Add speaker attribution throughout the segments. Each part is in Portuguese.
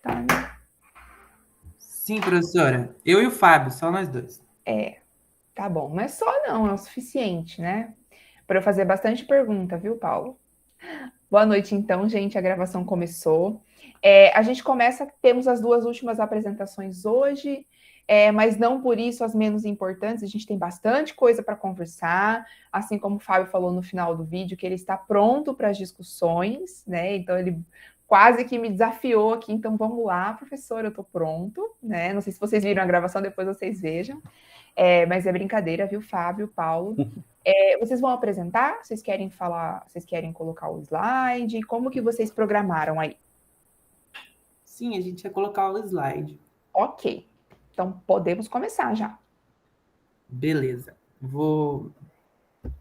Speaker 1: Tá, né?
Speaker 2: Sim, professora. Eu e o Fábio, só nós dois.
Speaker 1: Tá bom. Não é só não, é o suficiente, né? Para eu fazer bastante pergunta, viu, Paulo? Boa noite, então, gente. A gravação começou. A gente começa, temos as duas últimas apresentações hoje, mas não por isso as menos importantes. A gente tem bastante coisa para conversar, assim como o Fábio falou no final do vídeo, que ele está pronto para as discussões, né? Então ele quase que me desafiou aqui. Então vamos lá, professor, eu estou pronto, né? Não sei se vocês viram a gravação, depois vocês vejam. Mas é brincadeira, viu, Fábio, Paulo? Vocês vão apresentar? Vocês querem falar? Vocês querem colocar o slide? Como que vocês programaram aí?
Speaker 2: Sim, a gente ia colocar o slide.
Speaker 1: Ok. Então podemos começar já.
Speaker 2: Beleza. Vou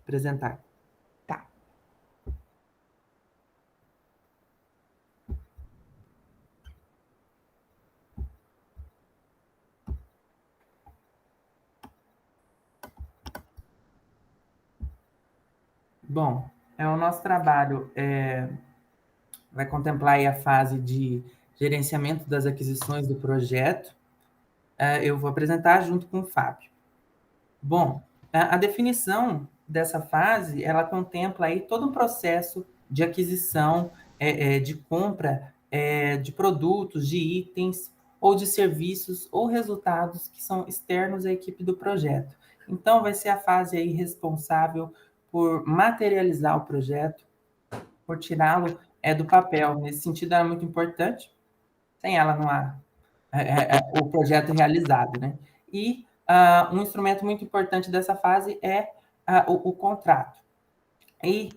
Speaker 2: apresentar.
Speaker 1: Tá.
Speaker 2: Bom, o nosso trabalho vai contemplar aí a fase de gerenciamento das aquisições do projeto. Eu vou apresentar junto com o Fábio. Bom, a definição dessa fase, ela contempla aí todo um processo de aquisição, de compra de produtos, de itens ou de serviços ou resultados que são externos à equipe do projeto. Então, vai ser a fase aí responsável por materializar o projeto, por tirá-lo do papel. Nesse sentido, ela é muito importante. Sem ela não há o projeto realizado, né? E um instrumento muito importante dessa fase é o contrato, e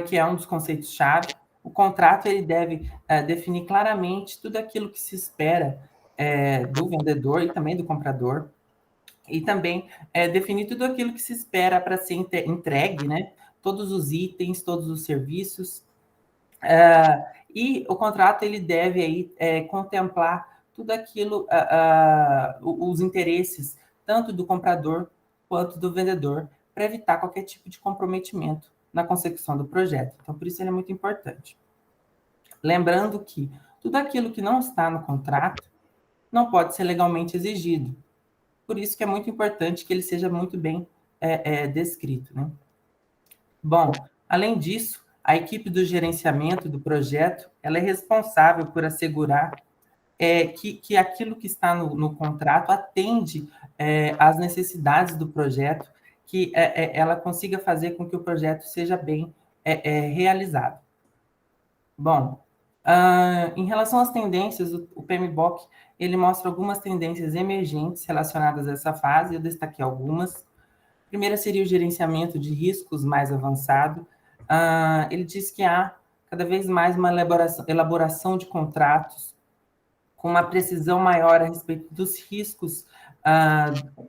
Speaker 2: que é um dos conceitos-chave. O contrato ele deve definir claramente tudo aquilo que se espera do vendedor e também do comprador, e também definir tudo aquilo que se espera para ser entregue, né? Todos os itens, todos os serviços, e o contrato ele deve aí contemplar tudo aquilo, os interesses tanto do comprador quanto do vendedor, para evitar qualquer tipo de comprometimento na consecução do projeto. Então, por isso ele é muito importante. Lembrando que tudo aquilo que não está no contrato não pode ser legalmente exigido. Por isso que é muito importante que ele seja muito bem descrito, né? Bom, além disso, a equipe do gerenciamento do projeto, ela é responsável por assegurar que aquilo que está no contrato atende às necessidades do projeto, que ela consiga fazer com que o projeto seja bem realizado. Bom, em relação às tendências, o PMBOK ele mostra algumas tendências emergentes relacionadas a essa fase, eu destaquei algumas. A primeira seria o gerenciamento de riscos mais avançado. Ele diz que há cada vez mais uma elaboração de contratos com uma precisão maior a respeito dos riscos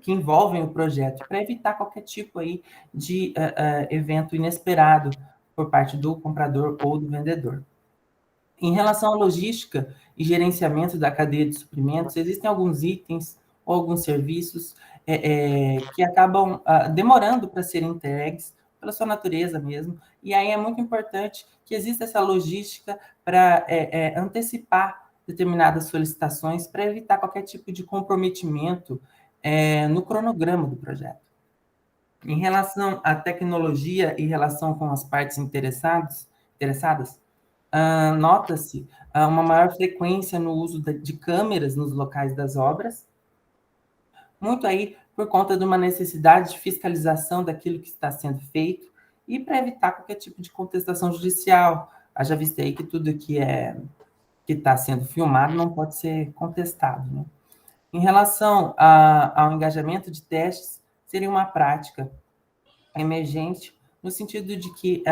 Speaker 2: que envolvem o projeto, para evitar qualquer tipo aí de evento inesperado por parte do comprador ou do vendedor. Em relação à logística e gerenciamento da cadeia de suprimentos, existem alguns itens ou alguns serviços que acabam demorando para serem entregues, pela sua natureza mesmo, e aí é muito importante que exista essa logística para antecipar determinadas solicitações, para evitar qualquer tipo de comprometimento no cronograma do projeto. Em relação à tecnologia e relação com as partes interessadas, nota-se uma maior frequência no uso de câmeras nos locais das obras, muito aí por conta de uma necessidade de fiscalização daquilo que está sendo feito e para evitar qualquer tipo de contestação judicial. Haja visto aí que tudo que está sendo filmado não pode ser contestado, né? Em relação ao engajamento de testes, seria uma prática emergente, no sentido de que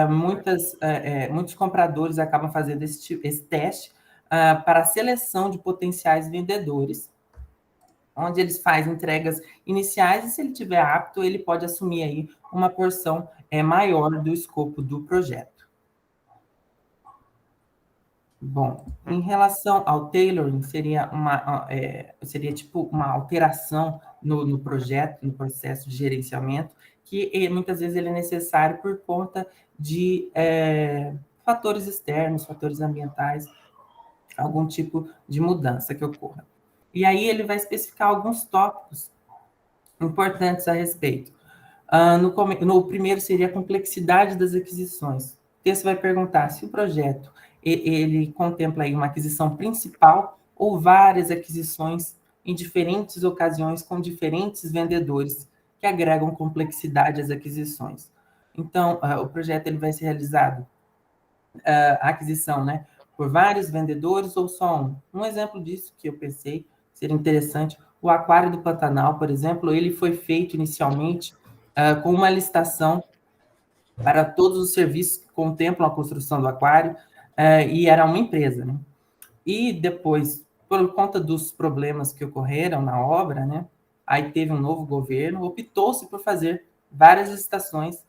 Speaker 2: muitos compradores acabam fazendo esse teste para a seleção de potenciais vendedores, onde eles fazem entregas iniciais e, se ele tiver apto, ele pode assumir aí uma porção maior do escopo do projeto. Bom, em relação ao tailoring, seria tipo uma alteração no projeto, no processo de gerenciamento, que muitas vezes ele é necessário por conta de fatores externos, fatores ambientais, algum tipo de mudança que ocorra. E aí ele vai especificar alguns tópicos importantes a respeito. No primeiro seria a complexidade das aquisições. O texto vai perguntar se o projeto ele contempla aí uma aquisição principal ou várias aquisições em diferentes ocasiões com diferentes vendedores que agregam complexidade às aquisições. Então, o projeto ele vai ser realizado, a aquisição, né, por vários vendedores ou só um. Um exemplo disso que eu pensei seria interessante, o Aquário do Pantanal, por exemplo, ele foi feito inicialmente com uma licitação para todos os serviços que contemplam a construção do aquário, e era uma empresa, né? E depois, por conta dos problemas que ocorreram na obra, né? Aí teve um novo governo, optou-se por fazer várias licitações,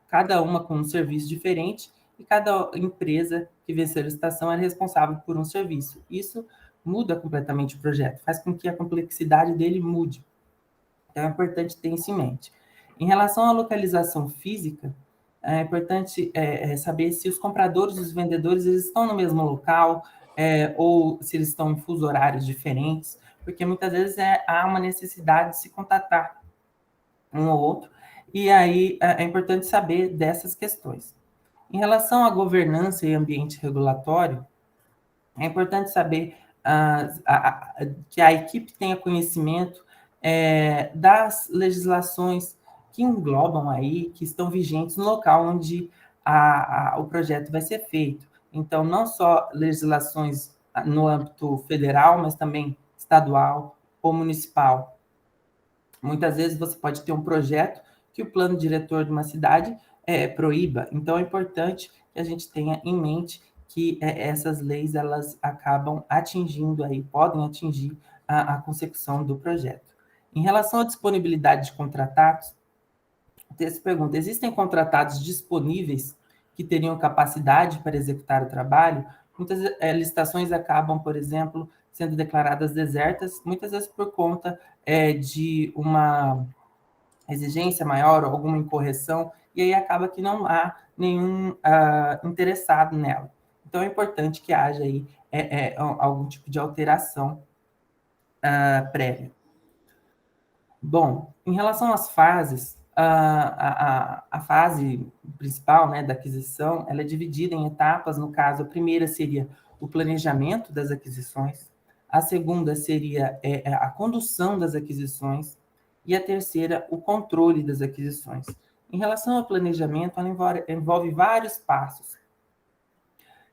Speaker 2: cada uma com um serviço diferente, e cada empresa que venceu a licitação era responsável por um serviço. Isso muda completamente o projeto, faz com que a complexidade dele mude. Então, é importante ter isso em mente. Em relação à localização física, é importante saber se os compradores e os vendedores eles estão no mesmo local, ou se eles estão em fuso horários diferentes, porque muitas vezes há uma necessidade de se contatar um ou outro, e aí é importante saber dessas questões. Em relação à governança e ambiente regulatório, é importante saber que a equipe tenha conhecimento das legislações que englobam aí, que estão vigentes no local onde o projeto vai ser feito. Então, não só legislações no âmbito federal, mas também estadual ou municipal. Muitas vezes você pode ter um projeto que o plano diretor de uma cidade proíba. Então, é importante que a gente tenha em mente que essas leis elas acabam atingindo aí, podem atingir a consecução do projeto. Em relação à disponibilidade de contratados, o texto pergunta: existem contratados disponíveis que teriam capacidade para executar o trabalho? Muitas licitações acabam, por exemplo, sendo declaradas desertas, muitas vezes por conta de uma exigência maior ou alguma incorreção, e aí acaba que não há nenhum interessado nela. Então, é importante que haja aí algum tipo de alteração prévia. Bom, em relação às fases, a fase principal, né, da aquisição, ela é dividida em etapas. No caso, a primeira seria o planejamento das aquisições, a segunda seria a condução das aquisições, e a terceira, o controle das aquisições. Em relação ao planejamento, ela envolve vários passos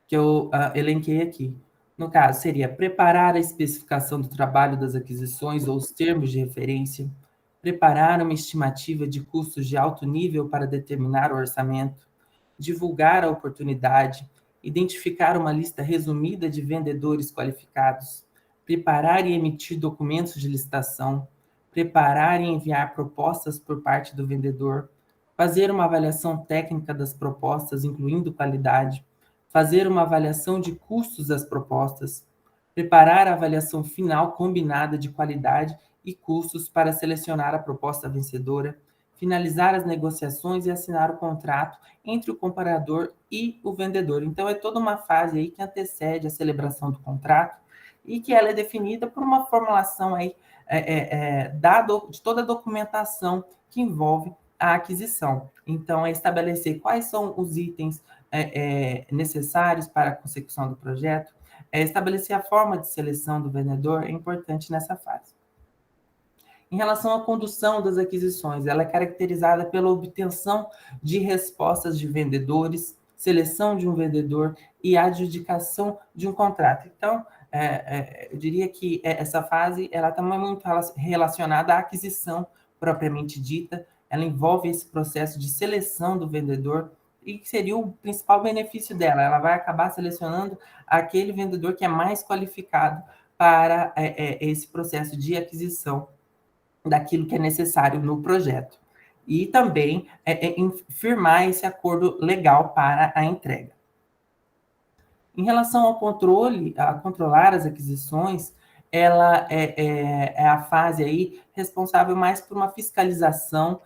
Speaker 2: que eu elenquei aqui. No caso, seria preparar a especificação do trabalho das aquisições ou os termos de referência, preparar uma estimativa de custos de alto nível para determinar o orçamento, divulgar a oportunidade, identificar uma lista resumida de vendedores qualificados, preparar e emitir documentos de licitação, preparar e enviar propostas por parte do vendedor, fazer uma avaliação técnica das propostas, incluindo qualidade, fazer uma avaliação de custos das propostas, preparar a avaliação final combinada de qualidade e custos para selecionar a proposta vencedora, finalizar as negociações e assinar o contrato entre o comprador e o vendedor. Então, é toda uma fase aí que antecede a celebração do contrato e que ela é definida por uma formulação aí de toda a documentação que envolve a aquisição. Então, é estabelecer quais são os itens necessários para a consecução do projeto, estabelecer a forma de seleção do vendedor é importante nessa fase. Em relação à condução das aquisições, ela é caracterizada pela obtenção de respostas de vendedores, seleção de um vendedor e adjudicação de um contrato. Então, eu diria que essa fase ela também é muito relacionada à aquisição propriamente dita. Ela envolve esse processo de seleção do vendedor e que seria o principal benefício dela. Ela vai acabar selecionando aquele vendedor que é mais qualificado para esse processo de aquisição daquilo que é necessário no projeto. E também firmar esse acordo legal para a entrega. Em relação ao controle, a controlar as aquisições, ela é a fase aí responsável mais por uma fiscalização,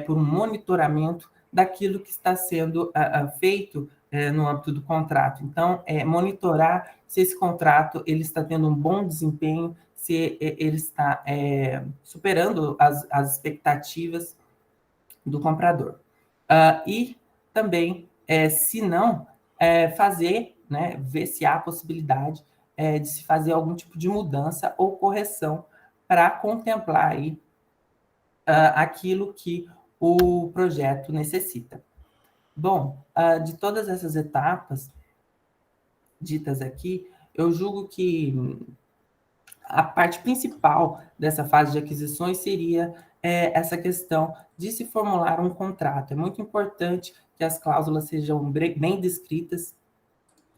Speaker 2: por um monitoramento daquilo que está sendo feito no âmbito do contrato. Então, monitorar se esse contrato ele está tendo um bom desempenho, se ele está superando as expectativas do comprador. E também, se não, fazer, né, ver se há possibilidade de se fazer algum tipo de mudança ou correção para contemplar aí, aquilo que o projeto necessita. Bom, de todas essas etapas ditas aqui, eu julgo que a parte principal dessa fase de aquisições seria essa questão de se formular um contrato. É muito importante que as cláusulas sejam bem descritas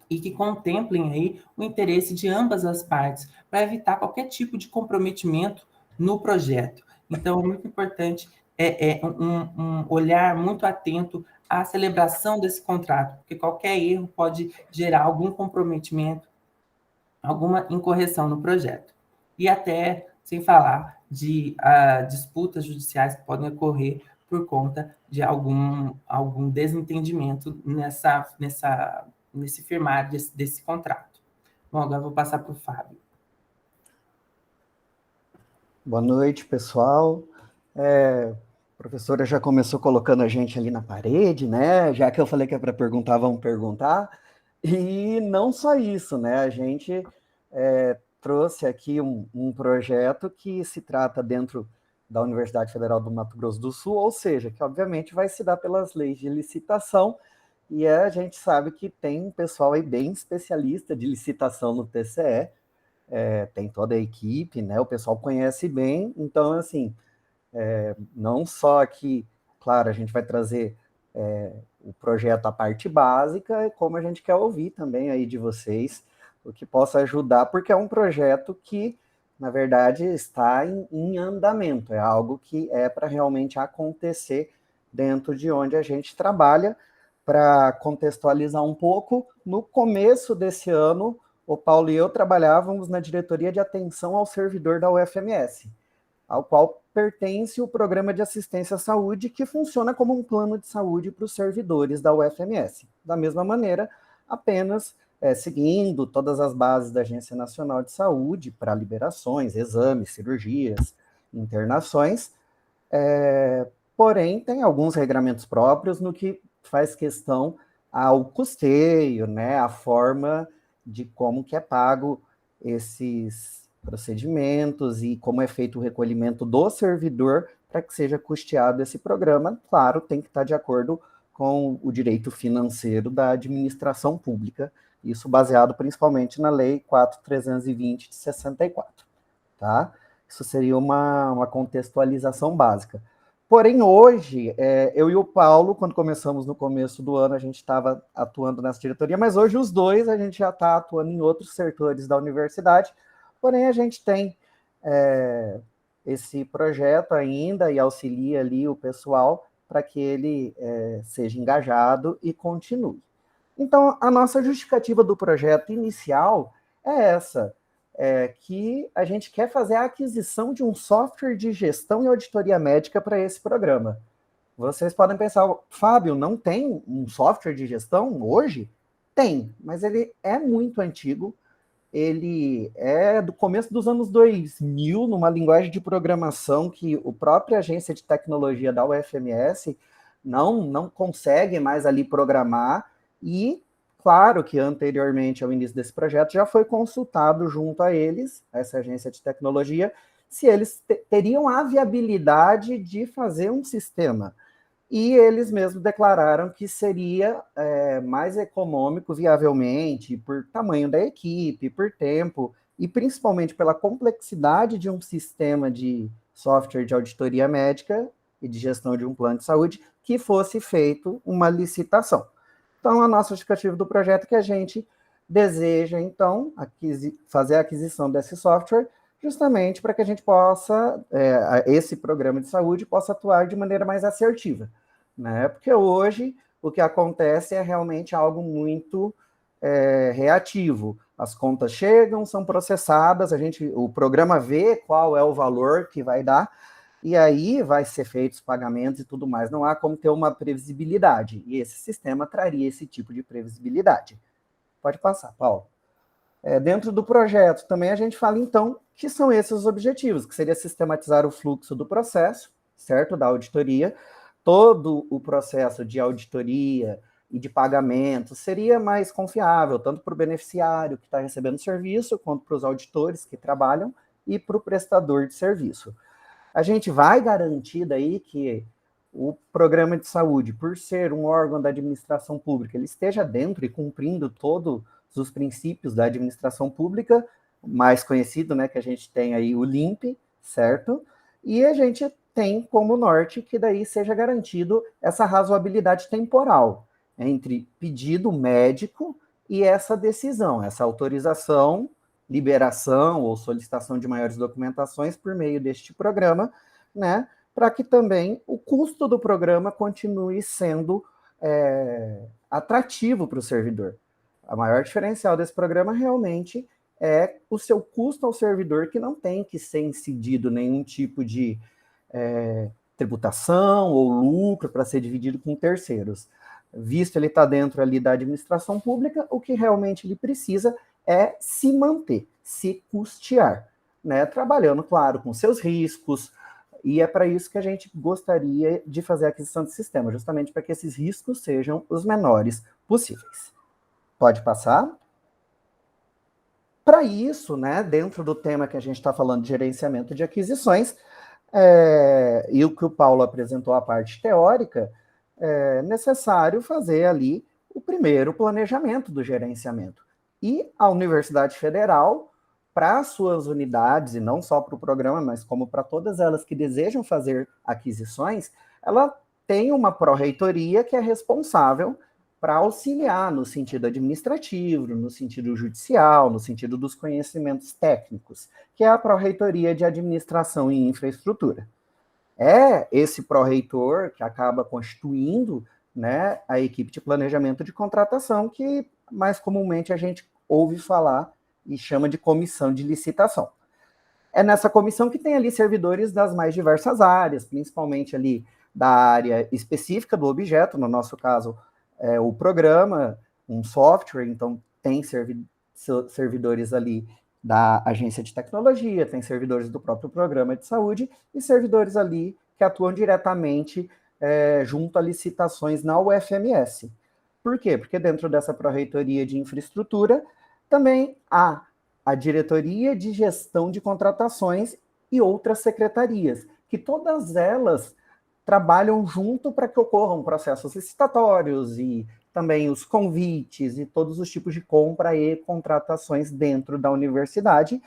Speaker 2: e que contemplem aí o interesse de ambas as partes, para evitar qualquer tipo de comprometimento no projeto. Então, é muito importante um olhar muito atento à celebração desse contrato, porque qualquer erro pode gerar algum comprometimento, alguma incorreção no projeto. E até, sem falar de disputas judiciais que podem ocorrer por conta de algum desentendimento nesse firmar desse contrato. Bom, agora eu vou passar para o Fábio.
Speaker 3: Boa noite, pessoal. A professora já começou colocando a gente ali na parede, né? Já que eu falei que é para perguntar, vamos perguntar. E não só isso, né? A gente trouxe aqui um projeto que se trata dentro da Universidade Federal do Mato Grosso do Sul, ou seja, que obviamente vai se dar pelas leis de licitação, e a gente sabe que tem um pessoal aí bem especialista de licitação no TCE, tem toda a equipe, né? O pessoal conhece bem, então, assim, não só que, claro, a gente vai trazer o projeto, a parte básica, como a gente quer ouvir também aí de vocês, o que possa ajudar, porque é um projeto que, na verdade, está em andamento, é algo que é para realmente acontecer dentro de onde a gente trabalha. Para contextualizar um pouco, no começo desse ano, o Paulo e eu trabalhávamos na diretoria de atenção ao servidor da UFMS, ao qual pertence o Programa de Assistência à Saúde, que funciona como um plano de saúde para os servidores da UFMS. Da mesma maneira, apenas seguindo todas as bases da Agência Nacional de Saúde para liberações, exames, cirurgias, internações, porém tem alguns regramentos próprios no que faz questão ao custeio, né, a forma de como que é pago esses procedimentos e como é feito o recolhimento do servidor para que seja custeado esse programa. Claro, tem que estar de acordo com o direito financeiro da administração pública, isso baseado principalmente na Lei 4.320 de 64, tá? Isso seria uma contextualização básica. Porém, hoje, eu e o Paulo, quando começamos no começo do ano, a gente estava atuando nessa diretoria, mas hoje os dois, a gente já está atuando em outros setores da universidade, porém a gente tem esse projeto ainda e auxilia ali o pessoal para que ele seja engajado e continue. Então, a nossa justificativa do projeto inicial é essa, que a gente quer fazer a aquisição de um software de gestão e auditoria médica para esse programa. Vocês podem pensar, Fábio, não tem um software de gestão hoje? Tem, mas ele é muito antigo, ele é do começo dos anos 2000, numa linguagem de programação que a própria agência de tecnologia da UFMS não consegue mais ali programar, e claro que anteriormente ao início desse projeto já foi consultado junto a eles, essa agência de tecnologia, se eles teriam a viabilidade de fazer um sistema. E eles mesmos declararam que seria mais econômico, viavelmente, por tamanho da equipe, por tempo, e principalmente pela complexidade de um sistema de software de auditoria médica e de gestão de um plano de saúde, que fosse feito uma licitação. Então, a nossa justificativa do projeto é que a gente deseja, então, fazer a aquisição desse software, justamente para que a gente possa, esse programa de saúde, possa atuar de maneira mais assertiva, né? Porque hoje o que acontece é realmente algo muito reativo. As contas chegam, são processadas, o programa vê qual é o valor que vai dar, e aí vai ser feitos pagamentos e tudo mais. Não há como ter uma previsibilidade, e esse sistema traria esse tipo de previsibilidade. Pode passar, Paulo. Dentro do projeto também a gente fala, então, que são esses os objetivos, que seria sistematizar o fluxo do processo, certo, da auditoria. Todo o processo de auditoria e de pagamento seria mais confiável, tanto para o beneficiário que está recebendo o serviço, quanto para os auditores que trabalham e para o prestador de serviço. A gente vai garantir daí que o programa de saúde, por ser um órgão da administração pública, ele esteja dentro e cumprindo todos os princípios da administração pública, mais conhecido, né, que a gente tem aí o LIMP, certo? E a gente tem como norte que daí seja garantido essa razoabilidade temporal entre pedido médico e essa decisão, essa autorização, liberação ou solicitação de maiores documentações por meio deste programa, né, para que também o custo do programa continue sendo atrativo para o servidor. A maior diferencial desse programa realmente é o seu custo ao servidor, que não tem que ser incidido nenhum tipo de tributação ou lucro para ser dividido com terceiros. Visto ele está dentro ali da administração pública, o que realmente ele precisa é se manter, se custear, né? Trabalhando, claro, com seus riscos, e é para isso que a gente gostaria de fazer a aquisição de sistema, justamente para que esses riscos sejam os menores possíveis. Pode passar? Para isso, né, dentro do tema que a gente está falando de gerenciamento de aquisições, e o que o Paulo apresentou a parte teórica, é necessário fazer ali o primeiro planejamento do gerenciamento. E a Universidade Federal, para suas unidades, e não só para o programa, mas como para todas elas que desejam fazer aquisições, ela tem uma pró-reitoria que é responsável para auxiliar no sentido administrativo, no sentido judicial, no sentido dos conhecimentos técnicos, que é a Pró-Reitoria de Administração e Infraestrutura. É esse pró-reitor que acaba constituindo, né, a equipe de planejamento de contratação, que mais comumente a gente ouve falar e chama de comissão de licitação. É nessa comissão que tem ali servidores das mais diversas áreas, principalmente ali da área específica do objeto, no nosso caso, o programa, um software, então tem servidores ali da agência de tecnologia, tem servidores do próprio programa de saúde e servidores ali que atuam diretamente junto a licitações na UFMS. Por quê? Porque dentro dessa pró-reitoria de infraestrutura também há a diretoria de gestão de contratações e outras secretarias, que todas elas trabalham junto para que ocorram processos licitatórios e também os convites e todos os tipos de compra e contratações dentro da universidade.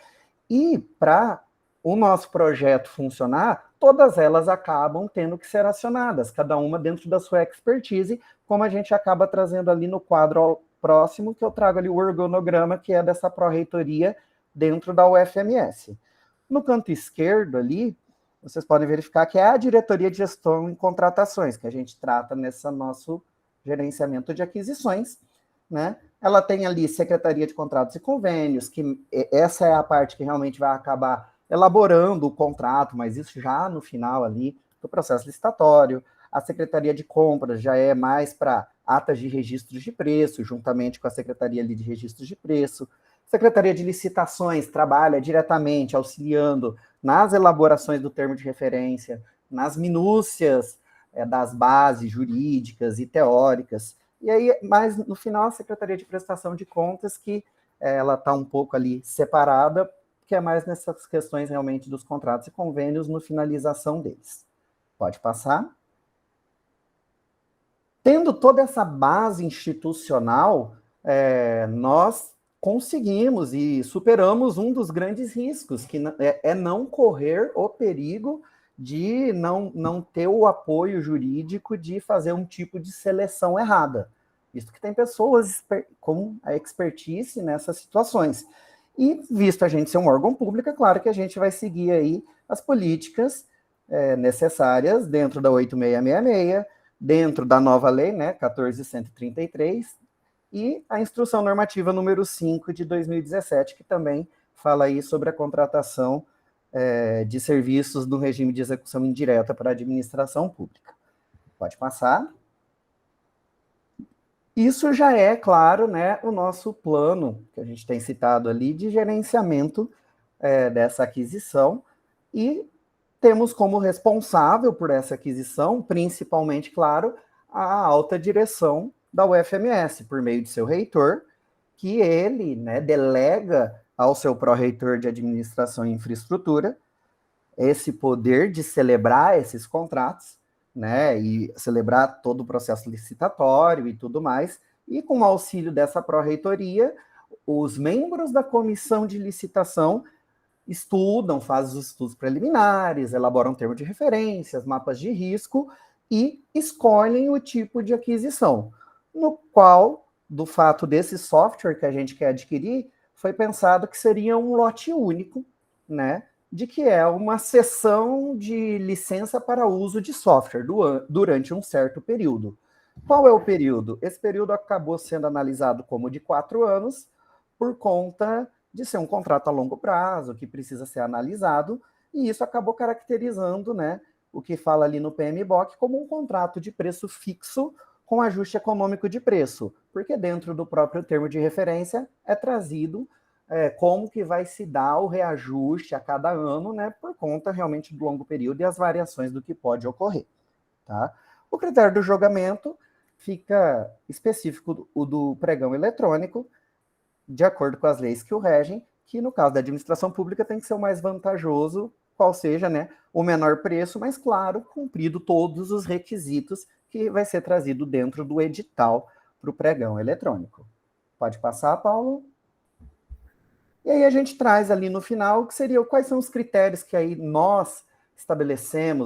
Speaker 3: E para o nosso projeto funcionar, todas elas acabam tendo que ser acionadas, cada uma dentro da sua expertise, como a gente acaba trazendo ali no quadro próximo, que eu trago ali o organograma, que é dessa pró-reitoria dentro da UFMS. No canto esquerdo ali, vocês podem verificar que é a diretoria de gestão em contratações, que a gente trata nesse nosso gerenciamento de aquisições, né? Ela tem ali secretaria de contratos e convênios, que essa é a parte que realmente vai acabar elaborando o contrato, mas isso já no final ali do processo licitatório. A secretaria de compras já é mais para atas de registros de preço, juntamente com a secretaria ali de registros de preço. Secretaria de licitações trabalha diretamente auxiliando nas elaborações do termo de referência, nas minúcias das bases jurídicas e teóricas. E aí, mas no final, a Secretaria de Prestação de Contas, que ela está um pouco ali separada, que é mais nessas questões realmente dos contratos e convênios no finalização deles. Pode passar. Tendo toda essa base institucional, nós conseguimos e superamos um dos grandes riscos, que é não correr o perigo de não ter o apoio jurídico de fazer um tipo de seleção errada, visto que tem pessoas com a expertise nessas situações. E visto a gente ser um órgão público, é claro que a gente vai seguir aí as políticas necessárias dentro da 8666, dentro da nova lei, né, 14.133, e a instrução normativa número 5 de 2017, que também fala aí sobre a contratação de serviços do regime de execução indireta para a administração pública. Pode passar. Isso já é, claro, né, o nosso plano, que a gente tem citado ali, de gerenciamento dessa aquisição, e temos como responsável por essa aquisição, principalmente, claro, a alta direção da UFMS, por meio de seu reitor, que ele, né, delega ao seu pró-reitor de Administração e Infraestrutura esse poder de celebrar esses contratos, né, e celebrar todo o processo licitatório e tudo mais, e com o auxílio dessa pró-reitoria, os membros da comissão de licitação estudam, fazem os estudos preliminares, elaboram termo de referências, mapas de risco e escolhem o tipo de aquisição, no qual, do fato desse software que a gente quer adquirir, foi pensado que seria um lote único, né, de que é uma cessão de licença para uso de software durante um certo período. Qual é o período? Esse período acabou sendo analisado como de 4 anos, por conta de ser um contrato a longo prazo, que precisa ser analisado, e isso acabou caracterizando, né, o que fala ali no PMBOK como um contrato de preço fixo com ajuste econômico de preço, porque dentro do próprio termo de referência é trazido como que vai se dar o reajuste a cada ano, né, por conta realmente do longo período e as variações do que pode ocorrer. Tá? O critério do julgamento fica específico o do pregão eletrônico, de acordo com as leis que o regem, que no caso da administração pública tem que ser o mais vantajoso, qual seja, né, o menor preço, mas claro, cumprido todos os requisitos que vai ser trazido dentro do edital para o pregão eletrônico. Pode passar, Paulo? E aí a gente traz ali no final, que seria quais são os critérios que aí nós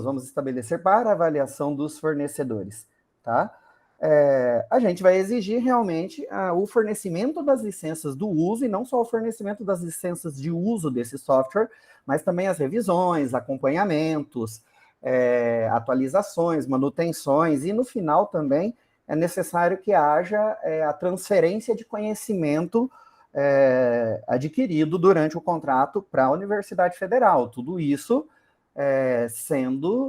Speaker 3: vamos estabelecer para a avaliação dos fornecedores, tá? A gente vai exigir realmente o fornecimento das licenças do uso, e não só o fornecimento das licenças de uso desse software, mas também as revisões, acompanhamentos, atualizações, manutenções, e no final também é necessário que haja a transferência de conhecimento adquirido durante o contrato para a Universidade Federal. Tudo isso sendo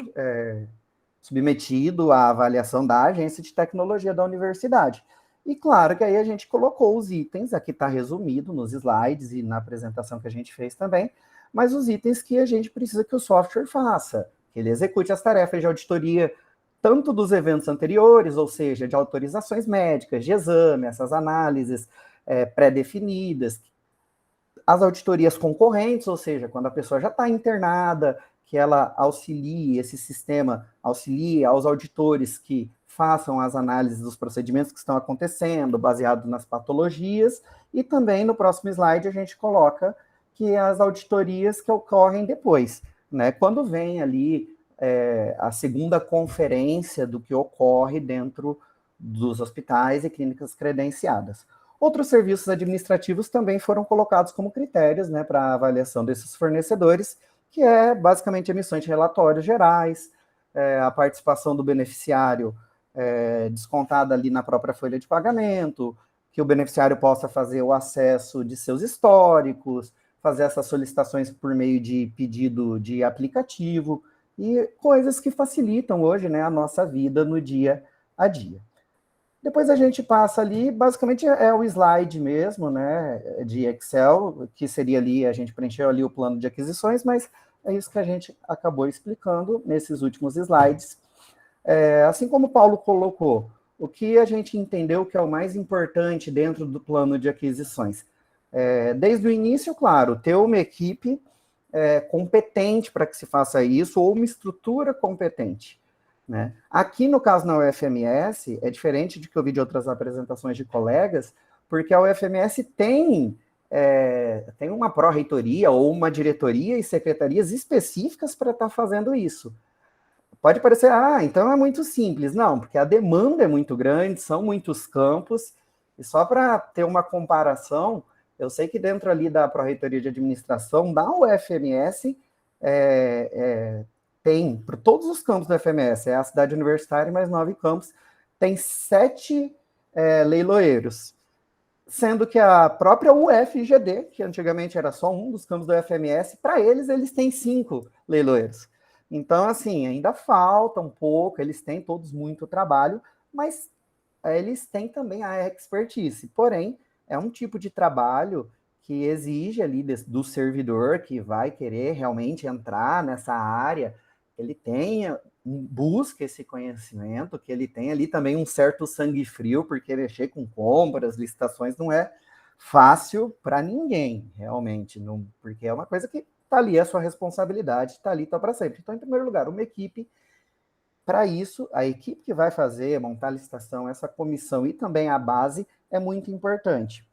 Speaker 3: submetido à avaliação da Agência de Tecnologia da Universidade. E claro que aí a gente colocou os itens, aqui está resumido nos slides e na apresentação que a gente fez também, mas os itens que a gente precisa que o software faça, que ele execute as tarefas de auditoria, tanto dos eventos anteriores, ou seja, de autorizações médicas, de exame, essas análises pré-definidas, as auditorias concorrentes, ou seja, quando a pessoa já está internada, que ela auxilie, esse sistema auxilie aos auditores que façam as análises dos procedimentos que estão acontecendo, baseado nas patologias, e também no próximo slide a gente coloca que as auditorias que ocorrem depois, né, quando vem ali a segunda conferência do que ocorre dentro dos hospitais e clínicas credenciadas. Outros serviços administrativos também foram colocados como critérios, né, para a avaliação desses fornecedores, que é basicamente emissões de relatórios gerais, a participação do beneficiário descontada ali na própria folha de pagamento, que o beneficiário possa fazer o acesso de seus históricos, fazer essas solicitações por meio de pedido de aplicativo, e coisas que facilitam hoje, né, a nossa vida no dia a dia. Depois a gente passa ali, basicamente é o slide mesmo, né, de Excel, que seria ali, a gente preencheu ali o plano de aquisições, mas é isso que a gente acabou explicando nesses últimos slides. Assim como o Paulo colocou, o que a gente entendeu que é o mais importante dentro do plano de aquisições? Desde o início, claro, ter uma equipe competente para que se faça isso, ou uma estrutura competente. Né? Aqui, no caso, na UFMS, é diferente do que eu vi de outras apresentações de colegas, porque a UFMS tem uma pró-reitoria ou uma diretoria e secretarias específicas para estar fazendo isso. Pode parecer, então é muito simples. Não, porque a demanda é muito grande, são muitos campos, e só para ter uma comparação, eu sei que dentro ali da pró-reitoria de administração, da UFMS, tem, por todos os campos da UFMS, é a cidade universitária, mais 9 campos, tem 7 leiloeiros. sendo que a própria UFGD, que antigamente era só um dos campos do FMS, para eles têm 5 leiloeiros. Então, assim, ainda falta um pouco, eles têm todos muito trabalho, mas eles têm também a expertise. Porém, é um tipo de trabalho que exige ali do servidor que vai querer realmente entrar nessa área, ele tenha, busca esse conhecimento, que ele tenha ali também um certo sangue frio, porque mexer com compras, licitações não é fácil para ninguém, realmente, não, porque é uma coisa que está ali, a sua responsabilidade, está ali, está para sempre. Então, em primeiro lugar, uma equipe. Para isso, a equipe que vai fazer, montar a licitação, essa comissão e também a base é muito importante.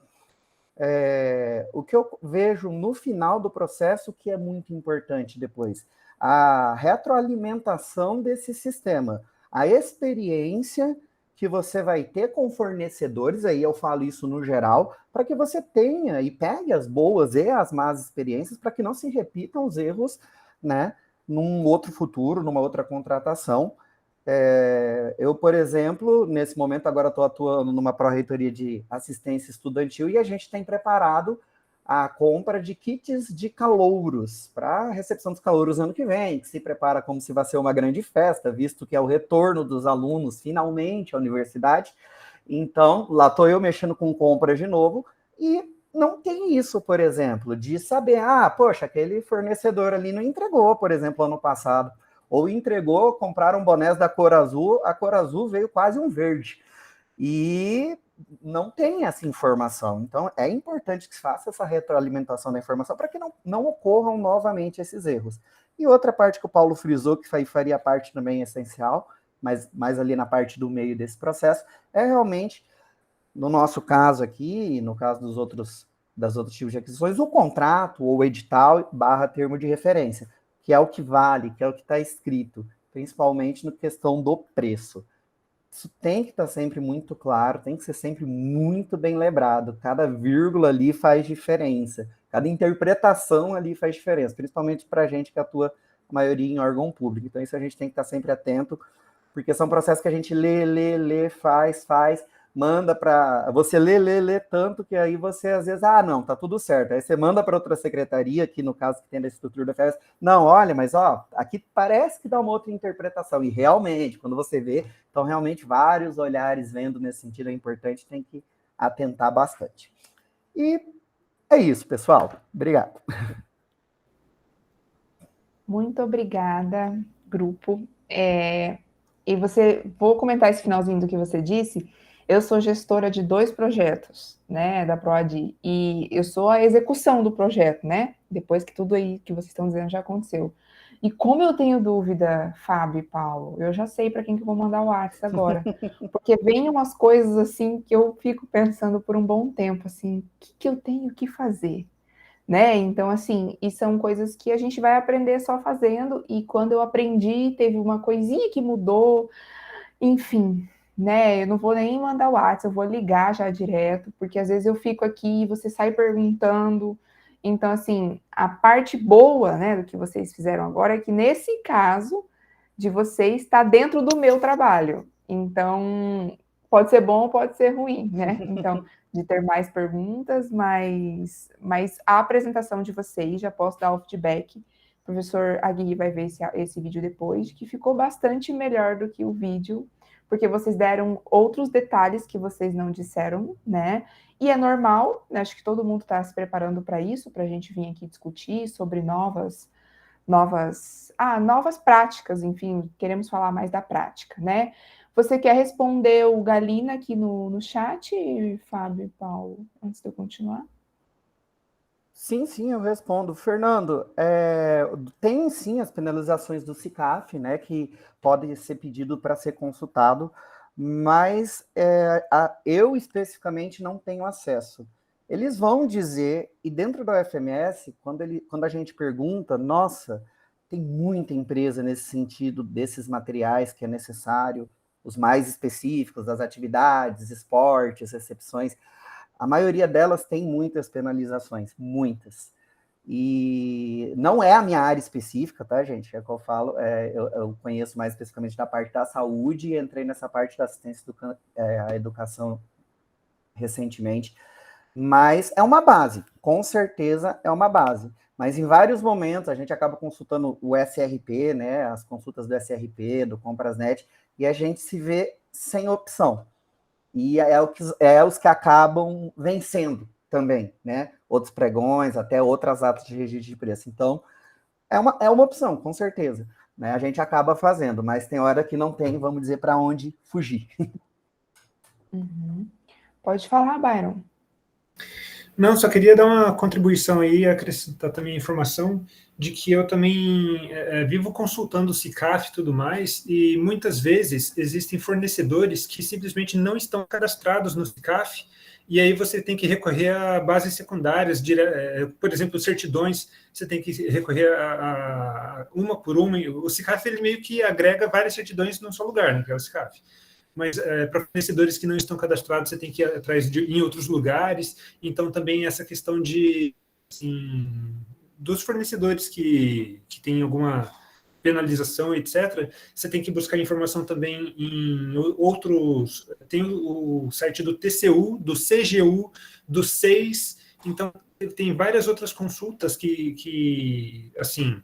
Speaker 3: O que eu vejo no final do processo que é muito importante depois, a retroalimentação desse sistema, a experiência que você vai ter com fornecedores, aí eu falo isso no geral, para que você tenha e pegue as boas e as más experiências, para que não se repitam os erros, né, num outro futuro, numa outra contratação. Eu, por exemplo, nesse momento agora estou atuando numa pró-reitoria de assistência estudantil e a gente tem preparado a compra de kits de calouros para a recepção dos calouros ano que vem, que se prepara como se vai ser uma grande festa, visto que é o retorno dos alunos finalmente à universidade. Então, lá estou eu mexendo com compras de novo e não tem isso, por exemplo, de saber, poxa, aquele fornecedor ali não entregou, por exemplo, ano passado. Ou entregou, compraram bonés da cor azul, a cor azul veio quase um verde. E não tem essa informação. Então, é importante que se faça essa retroalimentação da informação para que não ocorram novamente esses erros. E outra parte que o Paulo frisou, que faria parte também essencial, mas mais ali na parte do meio desse processo, é realmente, no nosso caso aqui, e no caso das outros tipos de aquisições, o contrato ou edital / termo de referência, que é o que vale, que é o que está escrito, principalmente na questão do preço. Isso tem que estar sempre muito claro, tem que ser sempre muito bem lembrado. Cada vírgula ali faz diferença, cada interpretação ali faz diferença, principalmente para a gente que atua, a maioria, em órgão público. Então, isso a gente tem que estar sempre atento, porque são processos que a gente lê, faz, manda para... Você lê tanto que aí você, às vezes, não, tá tudo certo. Aí você manda para outra secretaria, que no caso que tem da estrutura da FES, não, olha, mas aqui parece que dá uma outra interpretação. E realmente, quando você vê, então realmente vários olhares vendo nesse sentido é importante, tem que atentar bastante. E é isso, pessoal. Obrigado.
Speaker 1: Muito obrigada, grupo. E vou comentar esse finalzinho do que você disse. Eu sou gestora de 2 projetos, né, da PROADI, e eu sou a execução do projeto, né, depois que tudo aí que vocês estão dizendo já aconteceu. E como eu tenho dúvida, Fábio e Paulo, eu já sei para quem que eu vou mandar o WhatsApp agora, porque vem umas coisas assim que eu fico pensando por um bom tempo, assim, o que eu tenho que fazer? Né? Então, assim, e são coisas que a gente vai aprender só fazendo, e quando eu aprendi, teve uma coisinha que mudou, enfim, né? Eu não vou nem mandar o WhatsApp, eu vou ligar já direto, porque às vezes eu fico aqui e você sai perguntando. Então, assim, a parte boa, né, do que vocês fizeram agora é que, nesse caso de vocês, está dentro do meu trabalho. Então, pode ser bom ou pode ser ruim, né? Então, de ter mais perguntas, mas a apresentação de vocês, já posso dar o feedback. O professor Agui vai ver esse vídeo depois, que ficou bastante melhor do que o vídeo, porque vocês deram outros detalhes que vocês não disseram, né? E é normal, né? Acho que todo mundo está se preparando para isso, para a gente vir aqui discutir sobre novas práticas, enfim, queremos falar mais da prática, né? Você quer responder o Galina aqui no chat, Fábio e Paulo, antes de eu continuar?
Speaker 3: Sim, eu respondo. Fernando, tem sim as penalizações do SICAF, né, que podem ser pedido para ser consultado, mas eu especificamente não tenho acesso. Eles vão dizer, e dentro da UFMS, quando a gente pergunta, nossa, tem muita empresa nesse sentido, desses materiais que é necessário, os mais específicos, das atividades, esportes, recepções, a maioria delas tem muitas penalizações, muitas. E não é a minha área específica, tá, gente? É o que eu falo, eu conheço mais especificamente da parte da saúde e entrei nessa parte da assistência à educação recentemente. Mas é uma base, com certeza é uma base. Mas em vários momentos a gente acaba consultando o SRP, né, as consultas do SRP, do Comprasnet, e a gente se vê sem opção. E é os que acabam vencendo também, né? Outros pregões, até outras atas de registro de preço. Então, é uma opção, com certeza. Né? A gente acaba fazendo, mas tem hora que não tem, vamos dizer, para onde fugir.
Speaker 1: Uhum. Pode falar, Byron.
Speaker 4: Não, só queria dar uma contribuição aí, acrescentar também a informação de que eu também vivo consultando o SICAF e tudo mais, e muitas vezes existem fornecedores que simplesmente não estão cadastrados no SICAF, e aí você tem que recorrer a bases secundárias, por exemplo, certidões, você tem que recorrer a uma por uma. O SICAF ele meio que agrega várias certidões num só lugar, né, que é o SICAF. Mas para fornecedores que não estão cadastrados, você tem que ir atrás em outros lugares. Então, também essa questão de assim, dos fornecedores que têm alguma penalização, etc., você tem que buscar informação também em outros. Tem o site do TCU, do CGU, do SEIS. Então, tem várias outras consultas que assim.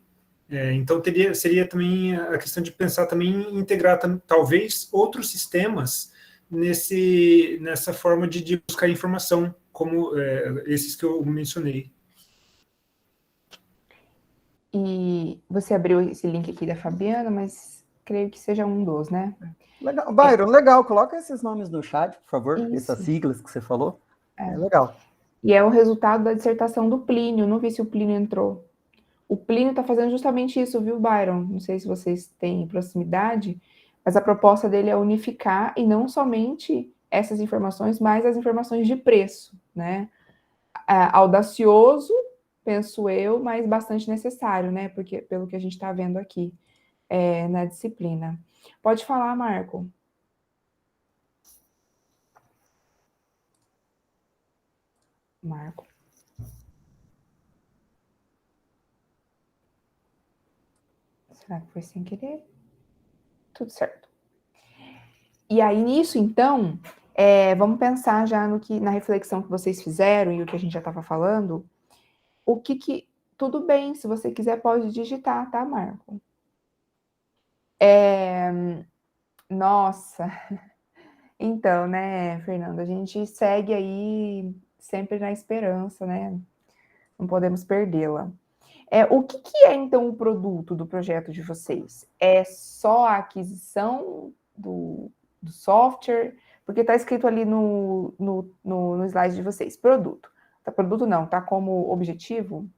Speaker 4: Então, seria também a questão de pensar também em integrar talvez outros sistemas nessa forma de buscar informação, como esses que eu mencionei.
Speaker 1: E você abriu esse link aqui da Fabiana, mas creio que seja um dos, né?
Speaker 3: Legal. Byron, legal. Coloca esses nomes no chat, por favor.
Speaker 1: Isso.
Speaker 3: Essas siglas que você falou. É legal.
Speaker 1: E é o resultado da dissertação do Plínio. Não vi se o Plínio entrou. O Plínio está fazendo justamente isso, viu, Byron? Não sei se vocês têm proximidade, mas a proposta dele é unificar e não somente essas informações, mas as informações de preço, né? Audacioso, penso eu, mas bastante necessário, né? Porque pelo que a gente está vendo aqui na disciplina. Pode falar, Marco. Marco. Será que foi sem querer? Tudo certo. E aí, nisso, então, vamos pensar já na reflexão que vocês fizeram e o que a gente já estava falando. Tudo bem, se você quiser, pode digitar, tá, Marco? Nossa. Então, né, Fernanda, a gente segue aí sempre na esperança, né? Não podemos perdê-la. O que é, então, o produto do projeto de vocês? É só a aquisição do software? Porque está escrito ali no slide de vocês, produto. Produto não, tá como objetivo?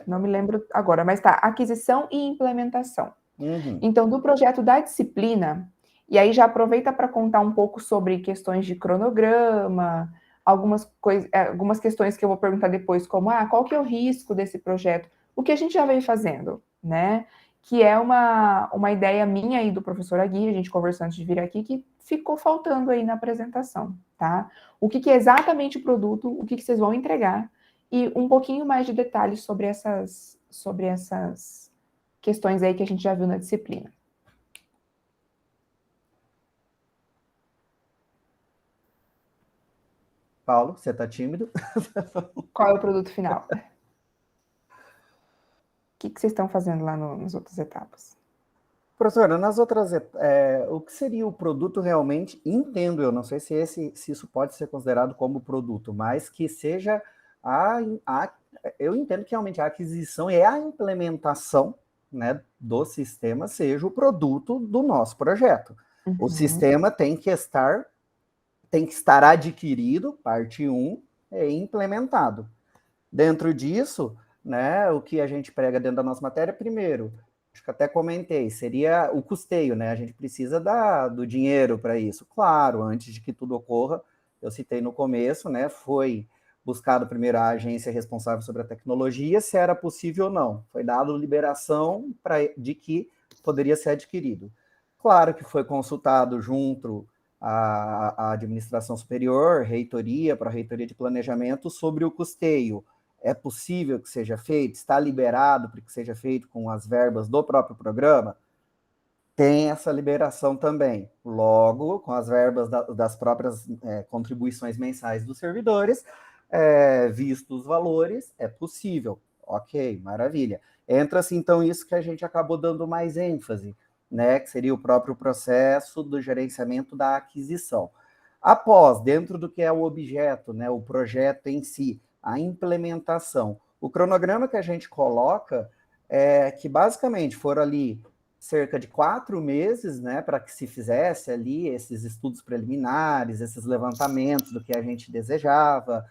Speaker 1: Não me lembro agora, mas tá, aquisição e implementação.
Speaker 3: Uhum.
Speaker 1: Então, do projeto da disciplina, e aí já aproveita para contar um pouco sobre questões de cronograma, algumas questões que eu vou perguntar depois, como, qual que é o risco desse projeto? O que a gente já veio fazendo, né? Que é uma ideia minha e do professor Agui, a gente conversou antes de vir aqui, que ficou faltando aí na apresentação, tá? O que é exatamente o produto, o que vocês vão entregar, e um pouquinho mais de detalhes sobre essas questões aí que a gente já viu na disciplina.
Speaker 3: Paulo, você está tímido?
Speaker 1: Qual é o produto final? O que vocês estão fazendo lá nas outras etapas?
Speaker 3: Professora, nas outras o que seria o produto realmente? Entendo eu, não sei se isso pode ser considerado como produto, mas que seja eu entendo que realmente a aquisição e a implementação, né, do sistema seja o produto do nosso projeto. Uhum. O sistema tem que estar adquirido, parte 1, e implementado. Dentro disso, né, o que a gente prega dentro da nossa matéria, primeiro, acho que até comentei, seria o custeio, né? A gente precisa do dinheiro para isso. Claro, antes de que tudo ocorra, eu citei no começo, né? Foi buscado primeiro a agência responsável sobre a tecnologia, se era possível ou não. Foi dado liberação de que poderia ser adquirido. Claro que foi consultado junto à administração superior, reitoria, para a reitoria de planejamento, sobre o custeio. É possível que seja feito? Está liberado para que seja feito com as verbas do próprio programa? Tem essa liberação também. Logo, com as verbas das próprias contribuições mensais dos servidores, Visto os valores, é possível. Ok, maravilha. Entra-se, então, isso que a gente acabou dando mais ênfase, né, que seria o próprio processo do gerenciamento da aquisição. Após, dentro do que é o objeto, né, o projeto em si, a implementação, o cronograma que a gente coloca é que, basicamente, foram ali cerca de 4 meses, né, para que se fizesse ali esses estudos preliminares, esses levantamentos do que a gente desejava,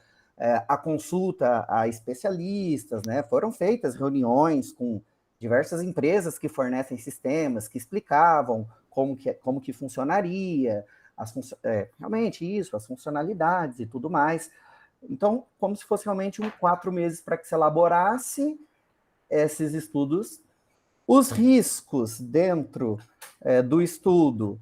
Speaker 3: a consulta a especialistas, né, foram feitas reuniões com diversas empresas que fornecem sistemas, que explicavam como que funcionaria, realmente isso, as funcionalidades e tudo mais. Então, como se fosse realmente 4 meses para que se elaborasse esses estudos. Os riscos dentro do estudo,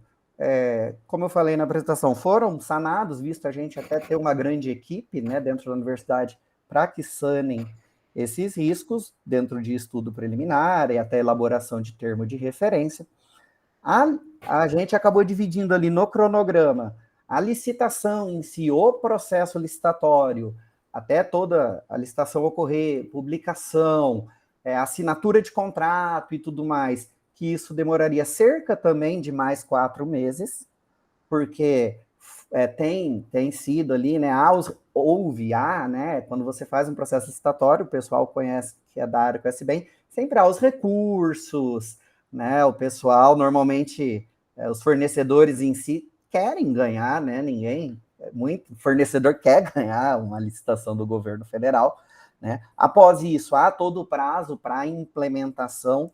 Speaker 3: como eu falei na apresentação, foram sanados, visto a gente até ter uma grande equipe, né, dentro da universidade para que sanem esses riscos dentro de estudo preliminar e até elaboração de termo de referência. A gente acabou dividindo ali no cronograma a licitação em si, o processo licitatório, até toda a licitação ocorrer, publicação, assinatura de contrato e tudo mais, que isso demoraria cerca também de mais 4 meses, porque tem sido ali, né, né, quando você faz um processo licitatório, o pessoal conhece, que é da área, conhece bem, sempre há os recursos, né, o pessoal, normalmente, os fornecedores em si querem ganhar, né, muito fornecedor quer ganhar uma licitação do governo federal, né, após isso, há todo o prazo para a implementação,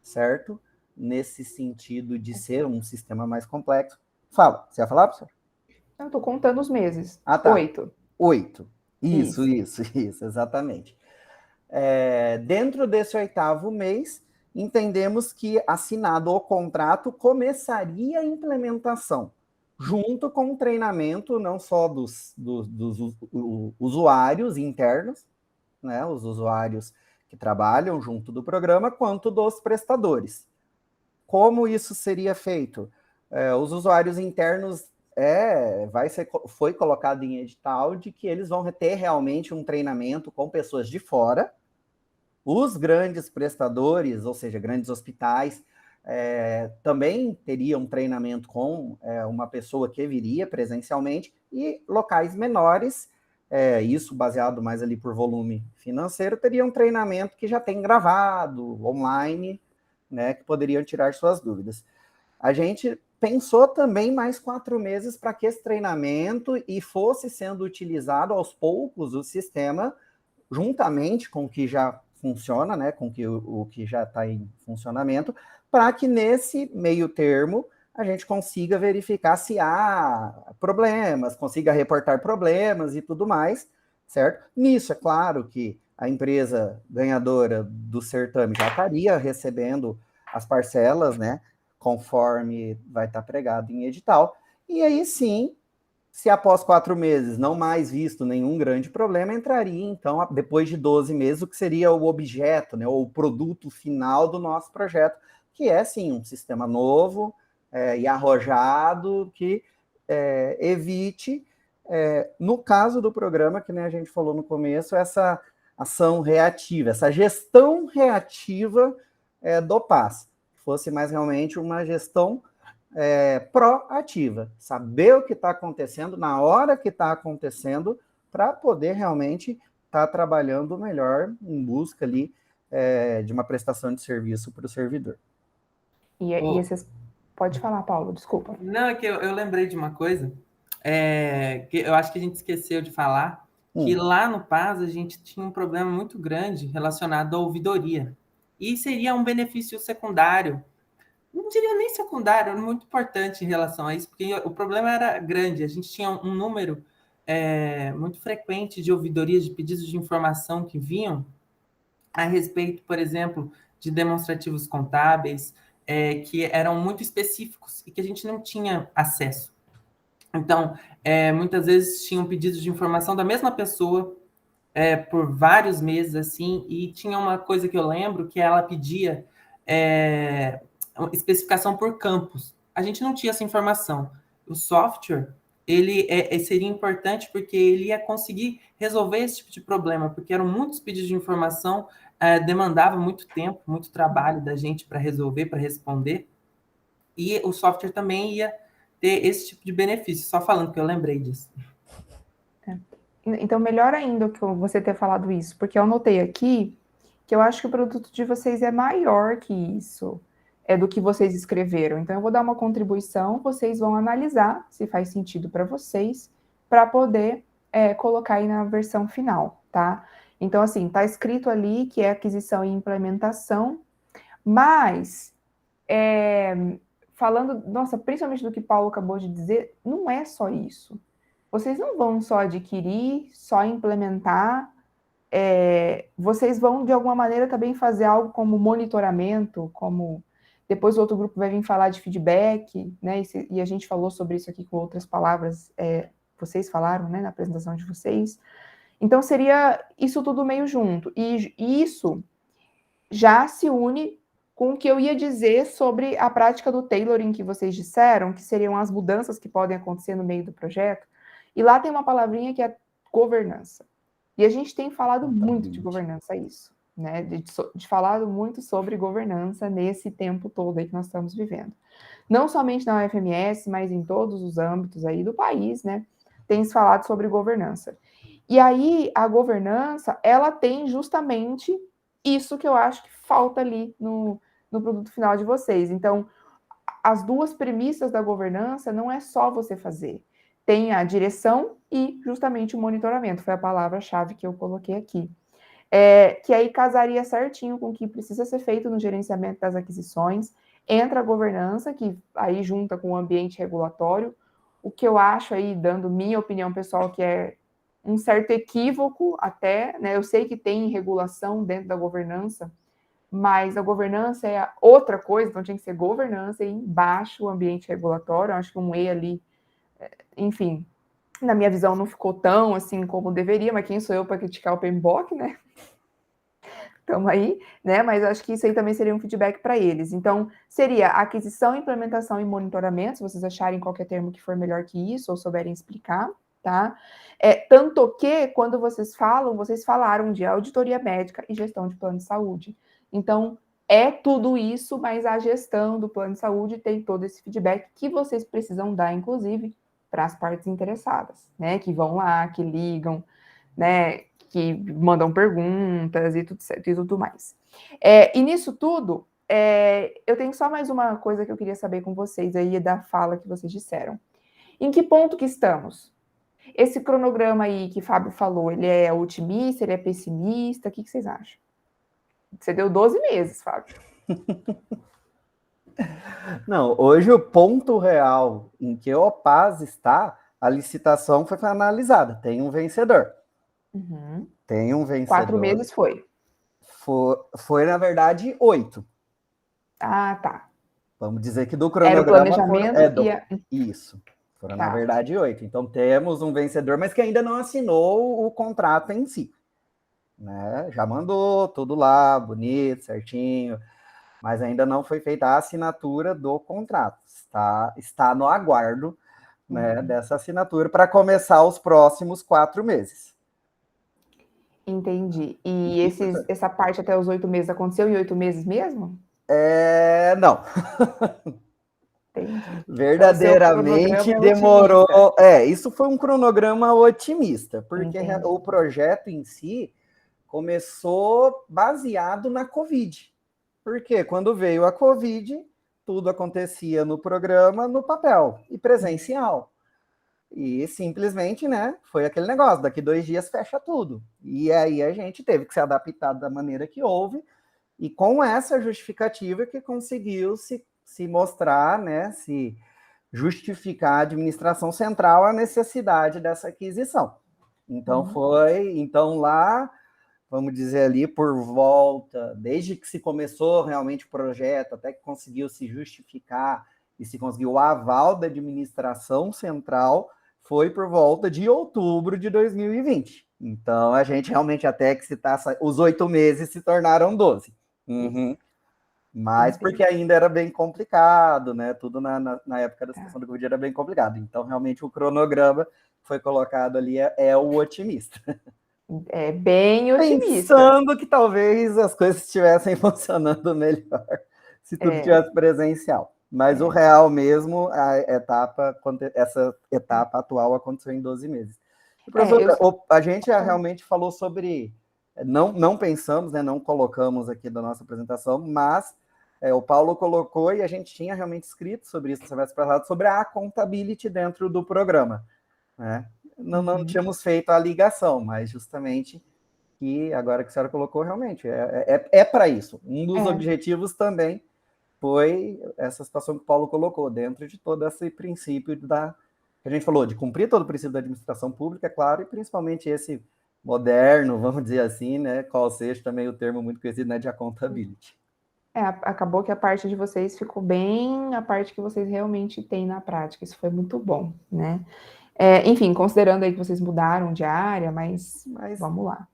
Speaker 3: certo? Nesse sentido de ser um sistema mais complexo. Fala, você ia falar, professor?
Speaker 1: Eu estou contando os meses.
Speaker 3: Ah, tá.
Speaker 1: 8.
Speaker 3: 8. Isso, exatamente. Dentro desse 8º mês, entendemos que, assinado o contrato, começaria a implementação, junto com o treinamento não só dos usuários internos, né, os usuários que trabalham junto do programa, quanto dos prestadores. Como isso seria feito? Os usuários internos foi colocado em edital de que eles vão ter realmente um treinamento com pessoas de fora. Os grandes prestadores, ou seja, grandes hospitais, também teriam treinamento com uma pessoa que viria presencialmente, e locais menores, isso baseado mais ali por volume financeiro, teriam um treinamento que já tem gravado, online, né, que poderiam tirar suas dúvidas. A gente pensou também mais 4 meses para que esse treinamento e fosse sendo utilizado aos poucos o sistema, juntamente com o que já funciona, né, com o que já está em funcionamento, para que nesse meio termo a gente consiga verificar se há problemas, consiga reportar problemas e tudo mais, certo? Nisso, é claro que a empresa ganhadora do certame já estaria recebendo as parcelas, né, conforme vai estar pregado em edital, e aí sim, se após 4 meses não mais visto nenhum grande problema, entraria, então, depois de 12 meses, o que seria o objeto, né, ou o produto final do nosso projeto, que é, sim, um sistema novo e arrojado, que evite, no caso do programa, que a gente falou no começo, essa ação reativa, essa gestão reativa do PAS, que fosse mais realmente uma gestão proativa, saber o que está acontecendo na hora que está acontecendo, para poder realmente estar trabalhando melhor em busca ali de uma prestação de serviço para o servidor.
Speaker 1: E esses... Pode falar, Paulo, desculpa.
Speaker 2: Não, é que eu lembrei de uma coisa, que eu acho que a gente esqueceu de falar, que lá no PAS a gente tinha um problema muito grande relacionado à ouvidoria, e seria um benefício secundário, não diria nem secundário, era muito importante em relação a isso, porque o problema era grande, a gente tinha um número muito frequente de ouvidorias, de pedidos de informação que vinham a respeito, por exemplo, de demonstrativos contábeis, que eram muito específicos e que a gente não tinha acesso. Então, muitas vezes tinham pedidos de informação da mesma pessoa por vários meses, assim, e tinha uma coisa que eu lembro, que ela pedia especificação por campos. A gente não tinha essa informação. O software, seria importante porque ele ia conseguir resolver esse tipo de problema, porque eram muitos pedidos de informação, demandava muito tempo, muito trabalho da gente para resolver, para responder, e o software também ia ter esse tipo de benefício, só falando que eu lembrei disso.
Speaker 1: Então, melhor ainda que você ter falado isso, porque eu anotei aqui que eu acho que o produto de vocês é maior que isso, do que vocês escreveram. Então, eu vou dar uma contribuição, vocês vão analisar se faz sentido para vocês, para poder colocar aí na versão final, tá? Então, assim, tá escrito ali que é aquisição e implementação, mas, falando, nossa, principalmente do que Paulo acabou de dizer, não é só isso. Vocês não vão só adquirir, só implementar, vocês vão, de alguma maneira, também fazer algo como monitoramento, como depois o outro grupo vai vir falar de feedback, né? E a gente falou sobre isso aqui com outras palavras, vocês falaram, né, na apresentação de vocês. Então, seria isso tudo meio junto. E isso já se une com o que eu ia dizer sobre a prática do tailoring que vocês disseram, que seriam as mudanças que podem acontecer no meio do projeto. E lá tem uma palavrinha que é governança. E a gente tem falado muito de governança, isso, né? De falado muito sobre governança nesse tempo todo aí que nós estamos vivendo. Não somente na UFMS, mas em todos os âmbitos aí do país, né? Tem se falado sobre governança. E aí, a governança, ela tem justamente isso que eu acho que falta ali no produto final de vocês. Então, as duas premissas da governança não é só você fazer. Tem a direção e justamente o monitoramento, foi a palavra-chave que eu coloquei aqui. Que aí casaria certinho com o que precisa ser feito no gerenciamento das aquisições, entra a governança, que aí junta com o ambiente regulatório, o que eu acho aí, dando minha opinião pessoal, que é um certo equívoco até, né? Eu sei que tem regulação dentro da governança, mas a governança é outra coisa, então tinha que ser governança e embaixo o ambiente regulatório, eu acho que um E ali, enfim, na minha visão não ficou tão assim como deveria, mas quem sou eu para criticar o PMBOK, né? Estamos aí, né? Mas acho que isso aí também seria um feedback para eles. Então, seria aquisição, implementação e monitoramento, se vocês acharem qualquer termo que for melhor que isso, ou souberem explicar, tá? Tanto que, quando vocês falaram de auditoria médica e gestão de plano de saúde. Então, é tudo isso, mas a gestão do plano de saúde tem todo esse feedback que vocês precisam dar, inclusive, para as partes interessadas, né? Que vão lá, que ligam, né? Que mandam perguntas e tudo mais. E nisso tudo, eu tenho só mais uma coisa que eu queria saber com vocês aí da fala que vocês disseram. Em que ponto que estamos? Esse cronograma aí que o Fábio falou, ele é otimista, ele é pessimista? O que vocês acham? Você deu 12 meses, Fábio.
Speaker 3: Não, hoje o ponto real em que o Opaz está, a licitação foi analisada, tem um vencedor.
Speaker 1: Uhum.
Speaker 3: Tem um vencedor.
Speaker 1: 4 meses foi.
Speaker 3: Foi, na verdade, 8.
Speaker 1: Ah, tá.
Speaker 3: Vamos dizer que do cronograma...
Speaker 1: Era o planejamento
Speaker 3: Isso. Foram,
Speaker 1: tá,
Speaker 3: na verdade, 8. Então, temos um vencedor, mas que ainda não assinou o contrato em si. Né? Já mandou tudo lá, bonito, certinho, mas ainda não foi feita a assinatura do contrato. Está no aguardo, né, dessa assinatura para começar os próximos 4 meses.
Speaker 1: Entendi. E essa parte até os 8 meses aconteceu em 8 meses mesmo?
Speaker 3: Não.
Speaker 1: Entendi.
Speaker 3: Verdadeiramente
Speaker 1: então,
Speaker 3: demorou. Isso foi um cronograma otimista, porque o projeto em si começou baseado na Covid. Porque quando veio a Covid, tudo acontecia no programa, no papel e presencial. E simplesmente, né, foi aquele negócio, daqui 2 dias fecha tudo. E aí a gente teve que se adaptar da maneira que houve, e com essa justificativa que conseguiu se mostrar, né, se justificar a administração central a necessidade dessa aquisição. Então então lá, vamos dizer ali, por volta, desde que se começou realmente o projeto, até que conseguiu se justificar e se conseguiu o aval da administração central, foi por volta de outubro de 2020. Então, a gente realmente, até que os 8 meses se tornaram 12. Uhum. Mas porque ainda era bem complicado, né? Tudo na época da situação do Covid era bem complicado. Então, realmente, o cronograma foi colocado ali é o otimista.
Speaker 1: É bem otimista.
Speaker 3: Pensando que talvez as coisas estivessem funcionando melhor se tudo tivesse presencial. Mas o real mesmo, essa etapa atual aconteceu em 12 meses. E, professora, a gente realmente falou sobre... Não pensamos, né, não colocamos aqui da nossa apresentação, mas o Paulo colocou e a gente tinha realmente escrito sobre isso no semestre passado, sobre a accountability dentro do programa. Né? Não tínhamos feito a ligação, mas justamente que agora que a senhora colocou, realmente, é para isso. Um dos objetivos também foi essa situação que o Paulo colocou, dentro de todo esse princípio que a gente falou, de cumprir todo o princípio da administração pública, é claro, e principalmente esse moderno, vamos dizer assim, né, qual seja também o termo muito conhecido, né, de accountability.
Speaker 1: Acabou que a parte de vocês ficou bem a parte que vocês realmente têm na prática, isso foi muito bom, né? Enfim, considerando aí que vocês mudaram de área, mas vamos lá.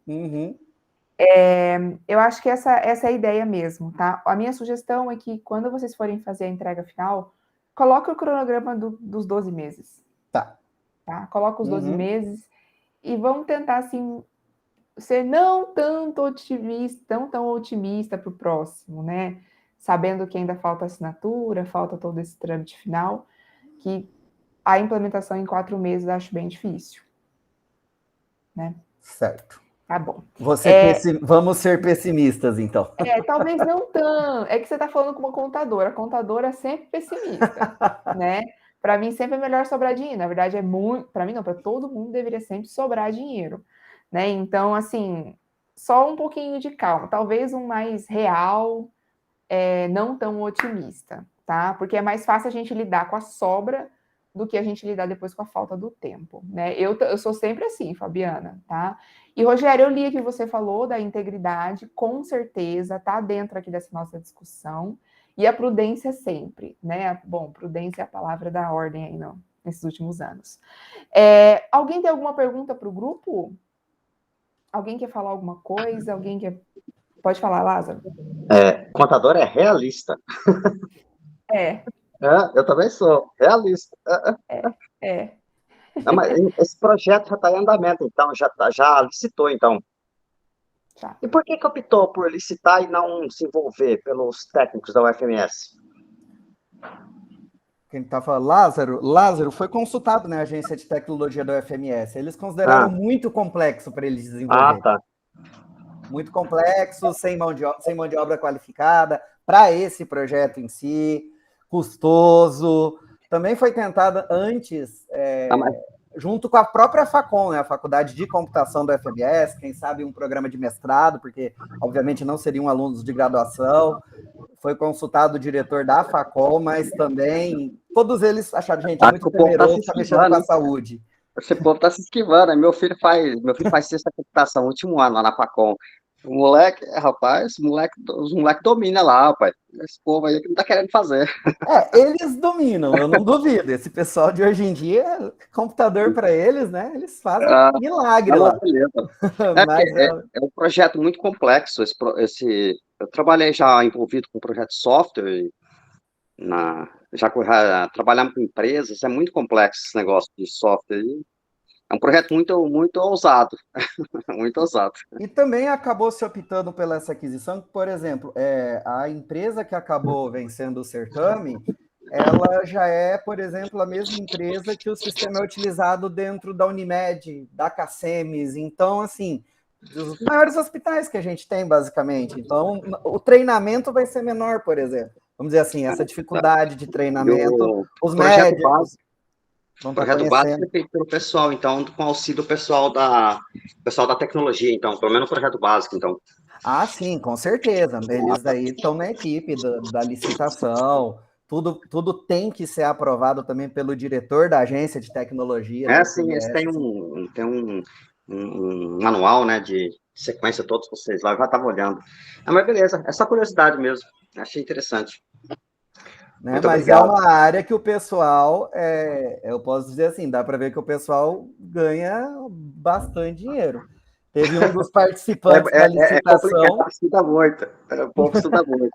Speaker 1: Eu acho que essa é a ideia mesmo, tá? A minha sugestão é que quando vocês forem fazer a entrega final, coloque o cronograma dos 12 meses.
Speaker 3: Tá?
Speaker 1: Coloca os 12 meses e vamos tentar, assim, ser não tão otimista para o próximo, né? Sabendo que ainda falta assinatura, falta todo esse trâmite final, que a implementação em 4 meses eu acho bem difícil. Né?
Speaker 3: Certo.
Speaker 1: Tá bom.
Speaker 3: Vamos ser pessimistas, então.
Speaker 1: Talvez não tão. É que você está falando com uma contadora. A contadora é sempre pessimista, né? Para mim, sempre é melhor sobrar dinheiro. Na verdade, é muito... Para mim, não. Para todo mundo, deveria sempre sobrar dinheiro. Né? Então, assim, só um pouquinho de calma. Talvez um mais real, não tão otimista, tá? Porque é mais fácil a gente lidar com a sobra do que a gente lidar depois com a falta do tempo, né? Eu sou sempre assim, Fabiana, tá? E, Rogério, eu li aqui que você falou da integridade, com certeza, tá dentro aqui dessa nossa discussão, e a prudência sempre, né? Bom, prudência é a palavra da ordem aí, não, nesses últimos anos. Alguém tem alguma pergunta para o grupo? Alguém quer falar alguma coisa? Alguém quer... Pode falar, Lázaro.
Speaker 5: Contador é realista. Eu também sou realista. Não, mas esse projeto já está em andamento, então, já licitou, então.
Speaker 1: Já.
Speaker 5: E por que optou por licitar e não se envolver pelos técnicos da UFMS?
Speaker 3: Quem está falando? Lázaro foi consultado na agência de tecnologia da UFMS. Eles consideraram muito complexo para eles desenvolver.
Speaker 5: Tá.
Speaker 3: Muito complexo, sem mão de obra qualificada, para esse projeto em si, custoso. Também foi tentada antes, junto com a própria Facom, né, a Faculdade de Computação da UFMS, quem sabe um programa de mestrado, porque, obviamente, não seriam alunos de graduação. Foi consultado o diretor da Facom, mas também todos eles acharam, gente, muito temeroso, está mexendo com a saúde.
Speaker 5: Esse povo está se esquivando. Meu filho faz ciência da computação, último ano lá na Facom. O moleque, os moleques dominam lá, rapaz. Esse povo aí que não tá querendo fazer.
Speaker 3: Eles dominam, eu não duvido. Esse pessoal de hoje em dia, computador para eles, né? Eles fazem milagre lá.
Speaker 5: É um projeto muito complexo. Eu trabalhei já envolvido com projeto de software, já trabalhamos com empresas, é muito complexo esse negócio de software. É um projeto muito, muito ousado, muito ousado.
Speaker 3: E também acabou se optando pela essa aquisição, por exemplo, a empresa que acabou vencendo o certame, ela já é, por exemplo, a mesma empresa que o sistema é utilizado dentro da Unimed, da Cacemes, então, assim, dos maiores hospitais que a gente tem, basicamente. Então, o treinamento vai ser menor, por exemplo. Vamos dizer assim, essa dificuldade de treinamento, os médicos...
Speaker 5: O projeto básico é feito pelo pessoal, então, com auxílio do pessoal da tecnologia, então, pelo menos o projeto básico, então.
Speaker 3: Sim, com certeza. Eles daí estão na equipe da licitação, tudo tem que ser aprovado também pelo diretor da agência de tecnologia.
Speaker 5: Sim, eles têm um manual, né, de sequência, todos vocês lá, eu já estava olhando. Mas beleza, é só curiosidade mesmo, achei interessante.
Speaker 3: Né? Mas obrigado. É uma área que o pessoal, eu posso dizer assim, dá para ver que o pessoal ganha bastante dinheiro. Teve um dos participantes da licitação.
Speaker 5: Estuda muito. O povo estuda muito.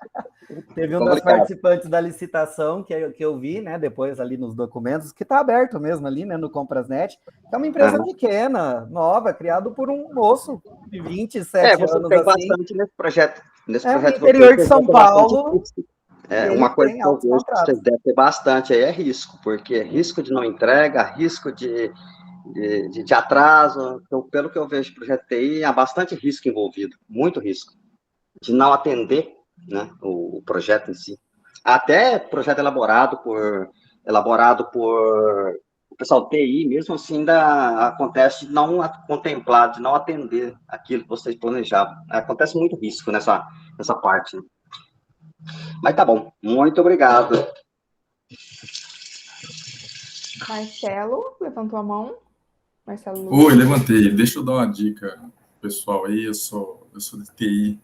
Speaker 3: Teve um dos participantes da licitação que eu vi, né, depois ali nos documentos, que está aberto mesmo ali, né, no Comprasnet, que é uma empresa pequena, nova, criado por um moço de 27
Speaker 5: você
Speaker 3: anos.
Speaker 5: Tem
Speaker 3: assim.
Speaker 5: bastante nesse projeto.
Speaker 3: No interior de São Paulo.
Speaker 5: Uma coisa que eu vejo que vocês devem ter bastante aí é risco, porque risco de não entrega, risco de atraso. Então, pelo que eu vejo de projeto TI, há bastante risco envolvido, muito risco, de não atender, né, o projeto em si. Até projeto elaborado por o pessoal do TI, mesmo assim, ainda acontece de não contemplar, de não atender aquilo que vocês planejavam. Acontece muito risco nessa parte, né? Mas tá bom, muito obrigado.
Speaker 1: Marcelo, levantou a mão. Marcelo.
Speaker 6: Oi, levantei. Deixa eu dar uma dica, pessoal, aí, eu sou de TI.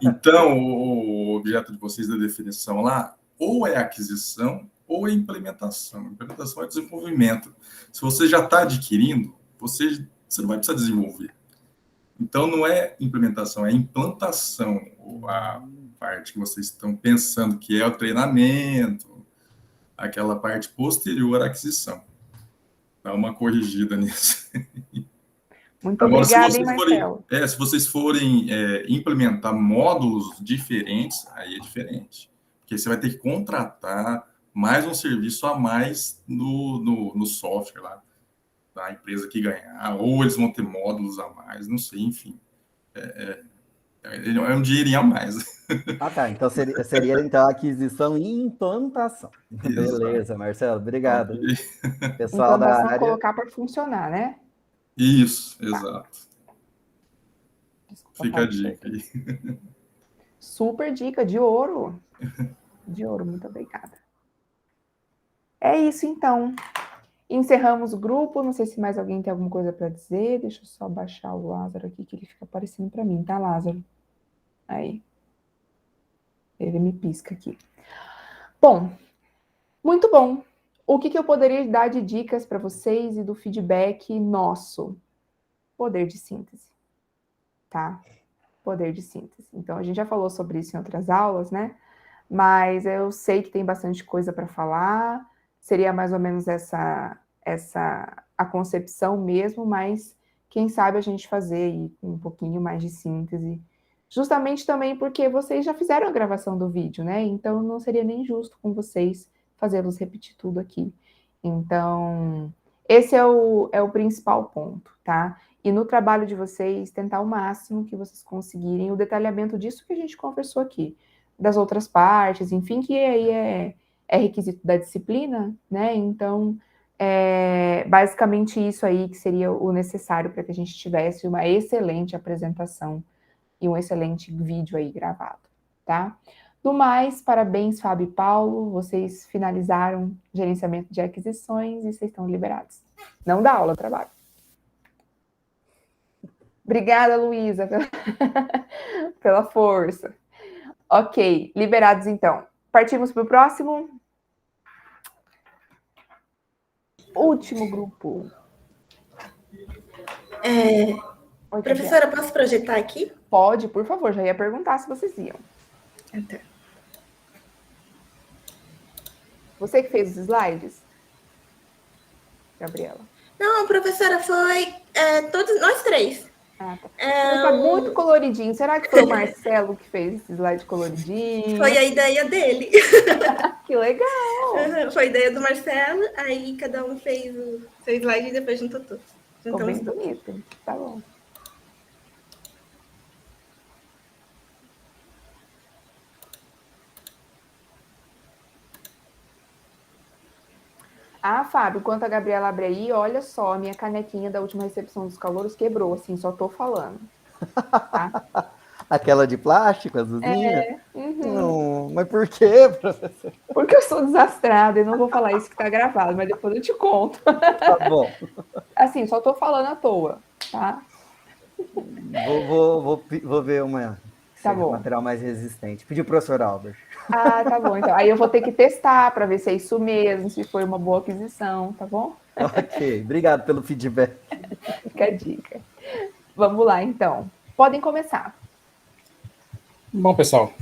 Speaker 6: Então, o objeto de vocês da definição lá, ou é aquisição, ou é implementação. Implementação é desenvolvimento. Se você já está adquirindo, você não vai precisar desenvolver. Então, não é implementação, é implantação. A parte que vocês estão pensando que é o treinamento, aquela parte posterior à aquisição. Dá uma corrigida nisso.
Speaker 1: Muito obrigada, hein, Marcelo?
Speaker 6: Se vocês forem implementar módulos diferentes, aí é diferente. Porque você vai ter que contratar mais um serviço a mais no software lá, da empresa que ganhar, ou eles vão ter módulos a mais, não sei, enfim. É um dinheirinho a mais.
Speaker 3: Tá. Então seria então aquisição e implantação.
Speaker 6: Exato.
Speaker 3: Beleza, Marcelo, obrigado. Pessoal da área.
Speaker 1: Colocar para funcionar, né?
Speaker 6: Isso, exato. Fica a dica aí.
Speaker 1: Super dica, de ouro. De ouro, muito obrigada. É isso, então. Encerramos o grupo. Não sei se mais alguém tem alguma coisa para dizer. Deixa eu só baixar o Lázaro aqui, que ele fica aparecendo para mim, tá, Lázaro? Aí. Ele me pisca aqui. Bom, muito bom. O que eu poderia dar de dicas para vocês e do feedback nosso? Poder de síntese, tá? Poder de síntese. Então, a gente já falou sobre isso em outras aulas, né? Mas eu sei que tem bastante coisa para falar. Seria mais ou menos essa a concepção mesmo, mas quem sabe a gente fazer aí um pouquinho mais de síntese. Justamente também porque vocês já fizeram a gravação do vídeo, né? Então, não seria nem justo com vocês fazê-los repetir tudo aqui. Então, esse é o principal ponto, tá? E no trabalho de vocês, tentar o máximo que vocês conseguirem o detalhamento disso que a gente conversou aqui, das outras partes, enfim, que aí é requisito da disciplina, né? Então, basicamente isso aí que seria o necessário para que a gente tivesse uma excelente apresentação e um excelente vídeo aí gravado, tá? Do mais, parabéns, Fábio e Paulo, vocês finalizaram gerenciamento de aquisições e vocês estão liberados. Não dá aula, trabalho. Obrigada, Luísa, pela força. Ok, liberados então. Partimos para o próximo. Último grupo. Oi,
Speaker 7: professora, posso projetar aqui?
Speaker 1: Pode, por favor. Já ia perguntar se vocês iam.
Speaker 7: Então.
Speaker 1: Você que fez os slides? Gabriela.
Speaker 7: Não, professora, foi todos nós três.
Speaker 1: Ah, tá. Tá muito coloridinho. Será que foi o Marcelo que fez esse slide coloridinho?
Speaker 7: Foi a ideia dele.
Speaker 1: Que legal!
Speaker 7: Foi a ideia do Marcelo, aí cada um fez o seu slide e depois juntou tudo.
Speaker 1: Ficou bem bonito. Tá bom. Ah, Fábio, enquanto a Gabriela abre aí, olha só, a minha canequinha da última recepção dos calouros quebrou, assim, só tô falando. Tá?
Speaker 3: Aquela de plástico, azulzinha? Não, mas por quê, professor?
Speaker 1: Porque eu sou desastrada e não vou falar isso que tá gravado, mas depois eu te conto.
Speaker 3: Tá bom.
Speaker 1: Assim, só tô falando à toa, tá?
Speaker 3: Vou ver uma...
Speaker 1: Tá bom.
Speaker 3: Material mais resistente. Pediu o professor Albert.
Speaker 1: Ah, tá bom. Então, aí eu vou ter que testar para ver se é isso mesmo, se foi uma boa aquisição, tá bom?
Speaker 3: Ok, obrigado pelo feedback.
Speaker 1: Fica a dica. Vamos lá, então. Podem começar.
Speaker 8: Bom, pessoal,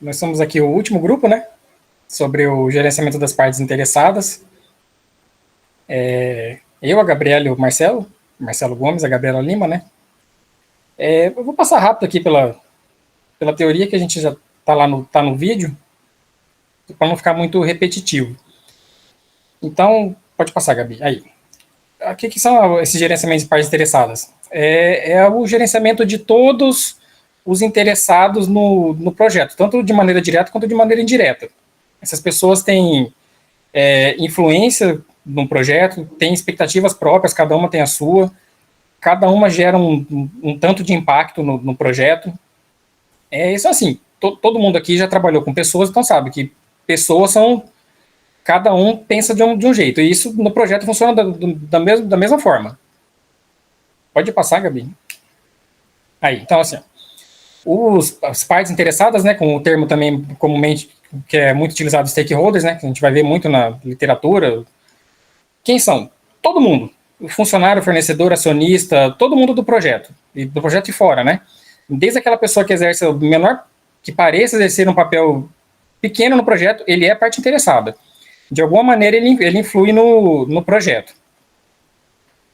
Speaker 8: nós somos aqui o último grupo, né? Sobre o gerenciamento das partes interessadas. Eu, a Gabriela e o Marcelo Gomes, a Gabriela Lima, né? Eu vou passar rápido aqui pela teoria que a gente já tá no vídeo, para não ficar muito repetitivo. Então, pode passar, Gabi. Aí. O que são esses gerenciamentos de partes interessadas? É o gerenciamento de todos os interessados no projeto, tanto de maneira direta quanto de maneira indireta. Essas pessoas têm influência no projeto, têm expectativas próprias, cada uma tem a sua, cada uma gera um tanto de impacto no projeto. Isso assim, todo mundo aqui já trabalhou com pessoas, então sabe que pessoas são... Cada um pensa de um jeito, e isso no projeto funciona da mesma forma. Pode passar, Gabi. Aí, então assim, as partes interessadas, né, com o termo também comumente, que é muito utilizado, stakeholders, né, que a gente vai ver muito na literatura. Quem são? Todo mundo. O funcionário, fornecedor, acionista, todo mundo do projeto e fora, né? Desde aquela pessoa que exerce o menor, que pareça exercer um papel pequeno no projeto, ele é parte interessada. De alguma maneira ele influi no projeto.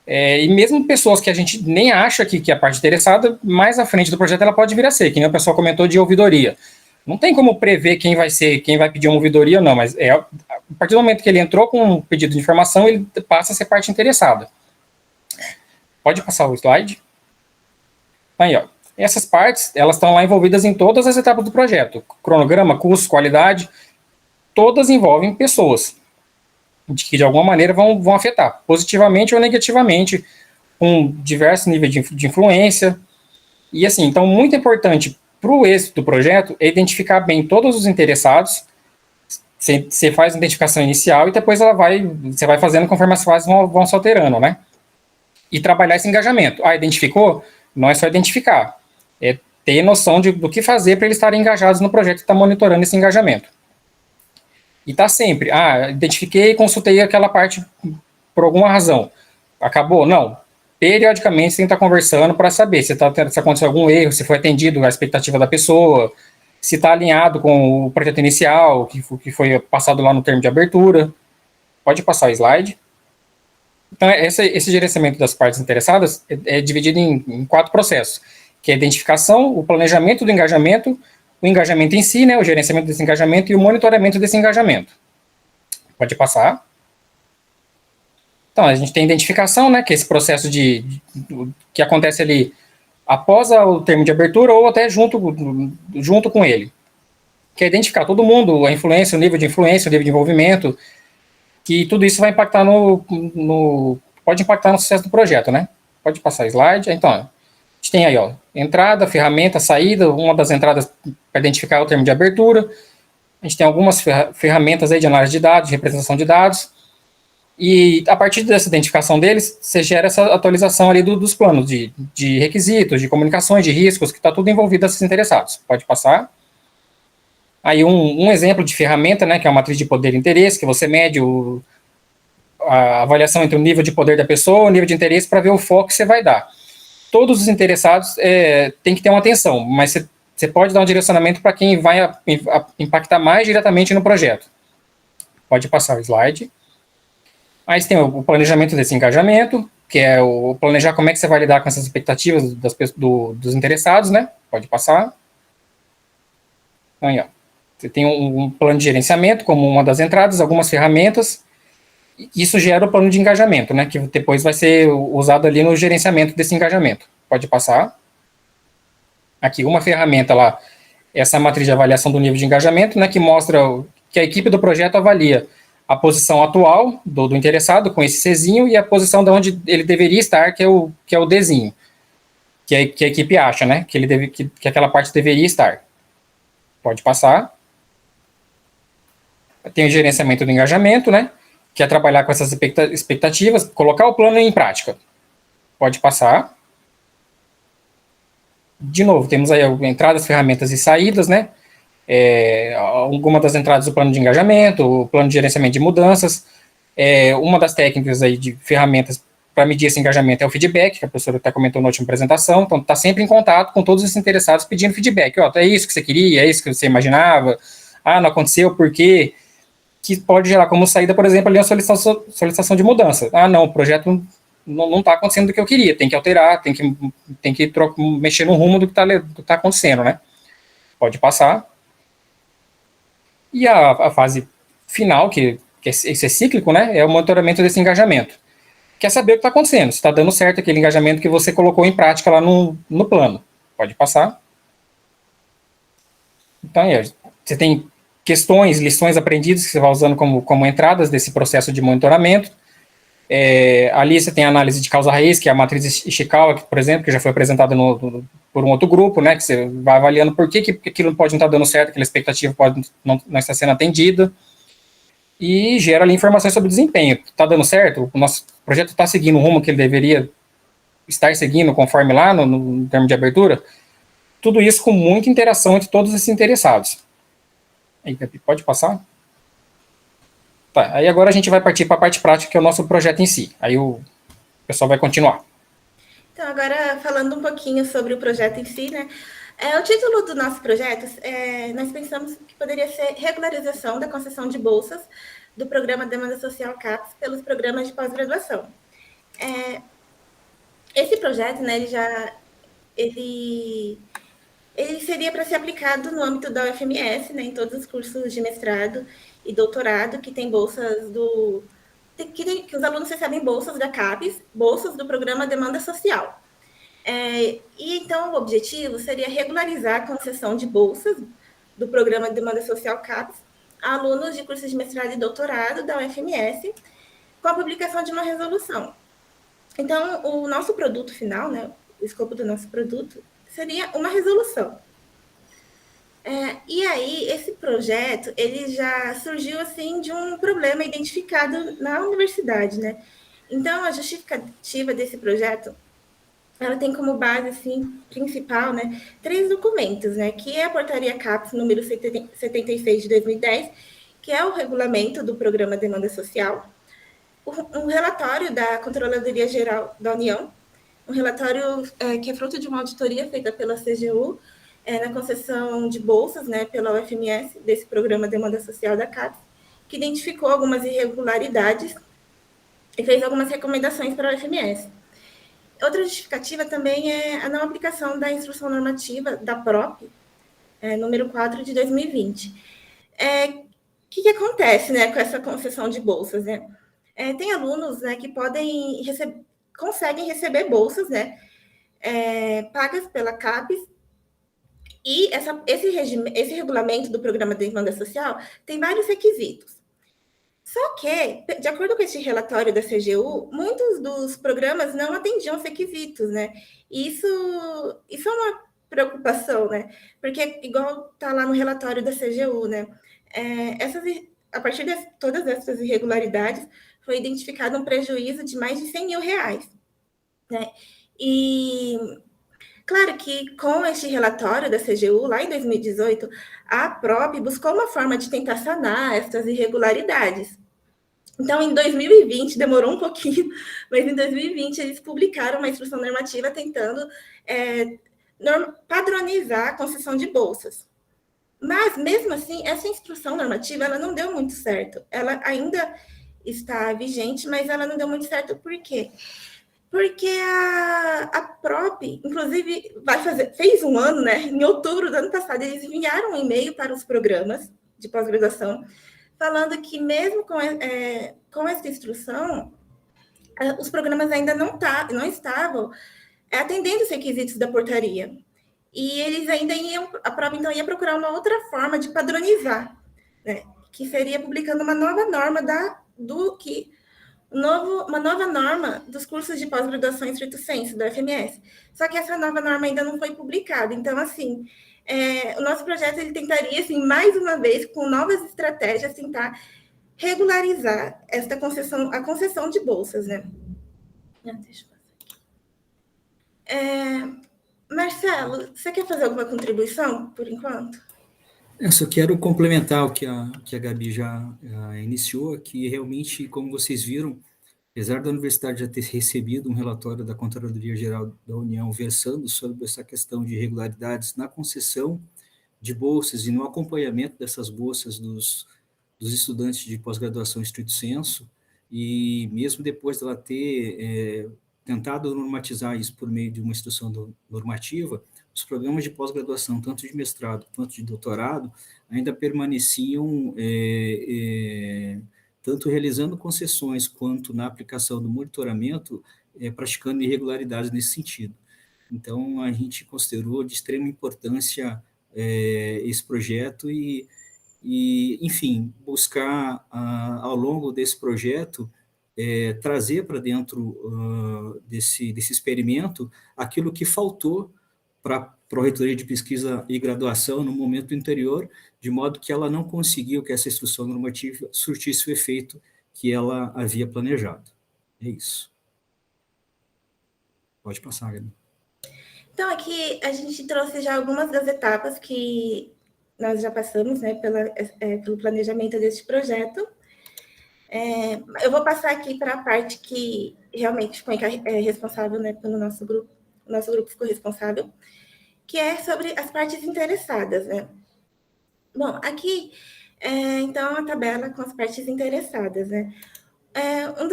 Speaker 8: E mesmo pessoas que a gente nem acha que é a parte interessada, mais à frente do projeto ela pode vir a ser, que nem o pessoal comentou de ouvidoria. Não tem como prever quem vai pedir uma ouvidoria ou não, mas a partir do momento que ele entrou com um pedido de informação, ele passa a ser parte interessada. Pode passar o slide. Aí, ó. Essas partes, elas estão lá envolvidas em todas as etapas do projeto. Cronograma, custo, qualidade, todas envolvem pessoas, que de alguma maneira vão afetar, positivamente ou negativamente, com diversos níveis de influência. E assim, então, muito importante para o êxito do projeto é identificar bem todos os interessados. Você faz a identificação inicial e depois você vai fazendo conforme as fases vão se alterando, né? E trabalhar esse engajamento. Identificou? Não é só identificar, é ter noção do que fazer para eles estarem engajados no projeto e estar monitorando esse engajamento. E tá sempre, identifiquei e consultei aquela parte por alguma razão. Acabou? Não. Periodicamente você tem que estar conversando para saber se aconteceu algum erro, se foi atendido a expectativa da pessoa, se está alinhado com o projeto inicial, que foi passado lá no termo de abertura. Pode passar o slide. Então, esse gerenciamento das partes interessadas é dividido em 4 processos, que é a identificação, o planejamento do engajamento, o engajamento em si, né, o gerenciamento desse engajamento e o monitoramento desse engajamento. Pode passar. Então, a gente tem a identificação, né, que é esse processo que acontece ali após o termo de abertura ou até junto com ele. Que é identificar todo mundo, a influência, o nível de influência, o nível de envolvimento, que tudo isso vai impactar pode impactar no sucesso do projeto, né? Pode passar slide. Então, a gente tem aí, ó, entrada, ferramenta, saída, uma das entradas para identificar o termo de abertura. A gente tem algumas ferramentas aí de análise de dados, de representação de dados. E a partir dessa identificação deles, você gera essa atualização ali dos planos de requisitos, de comunicações, de riscos, que está tudo envolvido esses interessados. Pode passar. Aí um exemplo de ferramenta, né, que é a matriz de poder e interesse, que você mede a avaliação entre o nível de poder da pessoa, o nível de interesse, para ver o foco que você vai dar. Todos os interessados têm que ter uma atenção, mas você pode dar um direcionamento para quem vai impactar mais diretamente no projeto. Pode passar o slide. Aí você tem o planejamento desse engajamento, que é o planejar como é que você vai lidar com essas expectativas dos interessados, né? Pode passar. Aí, ó. Você tem um plano de gerenciamento como uma das entradas, algumas ferramentas. Isso gera o plano de engajamento, né? Que depois vai ser usado ali no gerenciamento desse engajamento. Pode passar. Aqui, uma ferramenta lá, essa matriz de avaliação do nível de engajamento, né? Que mostra que a equipe do projeto avalia a posição atual do interessado, com esse Czinho, e a posição de onde ele deveria estar, que é o Dzinho, que a equipe acha, né, que aquela parte deveria estar. Pode passar. Tem o gerenciamento do engajamento, né, que é trabalhar com essas expectativas, colocar o plano em prática. Pode passar. De novo, temos aí entradas, ferramentas e saídas, né, alguma das entradas do plano de engajamento, o plano de gerenciamento de mudanças, uma das técnicas aí de ferramentas para medir esse engajamento é o feedback, que a professora até comentou na última apresentação, então está sempre em contato com todos os interessados pedindo feedback, é isso que você queria, é isso que você imaginava, não aconteceu, por quê? Que pode gerar como saída, por exemplo, ali a solicitação de mudança. Não, o projeto não está acontecendo do que eu queria, tem que alterar, tem que mexer no rumo do que está acontecendo, né? Pode passar. E a fase final, que esse é cíclico, né, é o monitoramento desse engajamento. Quer saber o que está acontecendo, se está dando certo aquele engajamento que você colocou em prática lá no plano. Pode passar. Então, você tem questões, lições aprendidas que você vai usando como entradas desse processo de monitoramento. Ali você tem a análise de causa-raiz, que é a matriz Ishikawa, por exemplo, que já foi apresentada por um outro grupo, né, que você vai avaliando por que aquilo pode não estar dando certo, aquela expectativa pode não estar sendo atendida, e gera ali informações sobre desempenho. Está dando certo? O nosso projeto está seguindo o rumo que ele deveria estar seguindo, conforme lá no termo de abertura? Tudo isso com muita interação entre todos esses interessados. Aí, pode passar? Tá, aí agora a gente vai partir para a parte prática, que é o nosso projeto em si. Aí o pessoal vai continuar.
Speaker 7: Então, agora falando um pouquinho sobre o projeto em si, né? O título do nosso projeto, nós pensamos que poderia ser regularização da concessão de bolsas do Programa Demanda Social CAPES pelos programas de pós-graduação. Esse projeto, né, ele seria para ser aplicado no âmbito da UFMS, né, em todos os cursos de mestrado e doutorado que tem bolsas que os alunos recebem bolsas da CAPES, bolsas do Programa Demanda Social. E então o objetivo seria regularizar a concessão de bolsas do Programa Demanda Social CAPES a alunos de cursos de mestrado e doutorado da UFMS, com a publicação de uma resolução. Então, o nosso produto final, né, o escopo do nosso produto, seria uma resolução. E aí, esse projeto, ele já surgiu, assim, de um problema identificado na universidade, né? Então, a justificativa desse projeto, ela tem como base, assim, principal, né, 3 documentos, né, que é a Portaria CAPES número 76 de 2010, que é o regulamento do Programa Demanda Social, um relatório da Controladoria Geral da União, um relatório que é fruto de uma auditoria feita pela CGU, na concessão de bolsas, né, pela UFMS, desse Programa Demanda Social da CAPES, que identificou algumas irregularidades e fez algumas recomendações para a UFMS. Outra justificativa também é a não aplicação da instrução normativa da PROP, número 4 de 2020. O que acontece, né, com essa concessão de bolsas, né? Tem alunos, né, que conseguem receber bolsas, né, pagas pela CAPES, e esse regulamento do Programa de Demanda Social tem vários requisitos. Só que, de acordo com esse relatório da CGU, muitos dos programas não atendiam os requisitos, né? E isso é uma preocupação, né? Porque, igual está lá no relatório da CGU, né? A partir de todas essas irregularidades, foi identificado um prejuízo de mais de R$100 mil, né? E claro que com este relatório da CGU, lá em 2018, a PROP buscou uma forma de tentar sanar essas irregularidades. Então, em 2020, demorou um pouquinho, mas em 2020 eles publicaram uma instrução normativa tentando padronizar a concessão de bolsas. Mas, mesmo assim, essa instrução normativa ela não deu muito certo. Ela ainda está vigente, mas ela não deu muito certo. Por quê? Porque a PROP, inclusive, fez um ano, né? Em outubro do ano passado, eles enviaram um e-mail para os programas de pós-graduação, falando que mesmo com essa instrução, os programas ainda não estavam atendendo os requisitos da portaria. E eles ainda a PROP então ia procurar uma outra forma de padronizar, né? Que seria publicando uma nova norma uma nova norma dos cursos de pós-graduação em estrito sensu, da UFMS. Só que essa nova norma ainda não foi publicada. Então, assim, o nosso projeto ele tentaria, assim, mais uma vez, com novas estratégias, tentar regularizar a concessão de bolsas, né? Deixa eu passar aqui. Marcelo, você quer fazer alguma contribuição, por enquanto?
Speaker 9: Eu só quero complementar o que a Gabi já iniciou, que realmente, como vocês viram, apesar da universidade já ter recebido um relatório da Controladoria Geral da União versando sobre essa questão de irregularidades na concessão de bolsas e no acompanhamento dessas bolsas dos estudantes de pós-graduação estrito sensu, e mesmo depois dela ter tentado normatizar isso por meio de uma instrução normativa, os programas de pós-graduação, tanto de mestrado quanto de doutorado, ainda permaneciam tanto realizando concessões quanto na aplicação do monitoramento, praticando irregularidades nesse sentido. Então, a gente considerou de extrema importância esse projeto e, enfim, buscar, ao longo desse projeto, trazer para dentro desse experimento aquilo que faltou para a Pró-Reitoria de Pesquisa e Graduação no momento anterior, de modo que ela não conseguiu que essa instrução normativa surtisse o efeito que ela havia planejado. É isso. Pode passar, Gabi.
Speaker 7: Então, aqui a gente trouxe já algumas das etapas que nós já passamos, né, pelo planejamento deste projeto. Eu vou passar aqui para a parte que realmente foi responsável, né, pelo nosso grupo. O nosso grupo ficou responsável, que é sobre as partes interessadas, né? Bom, aqui, então, a tabela com as partes interessadas, né? Um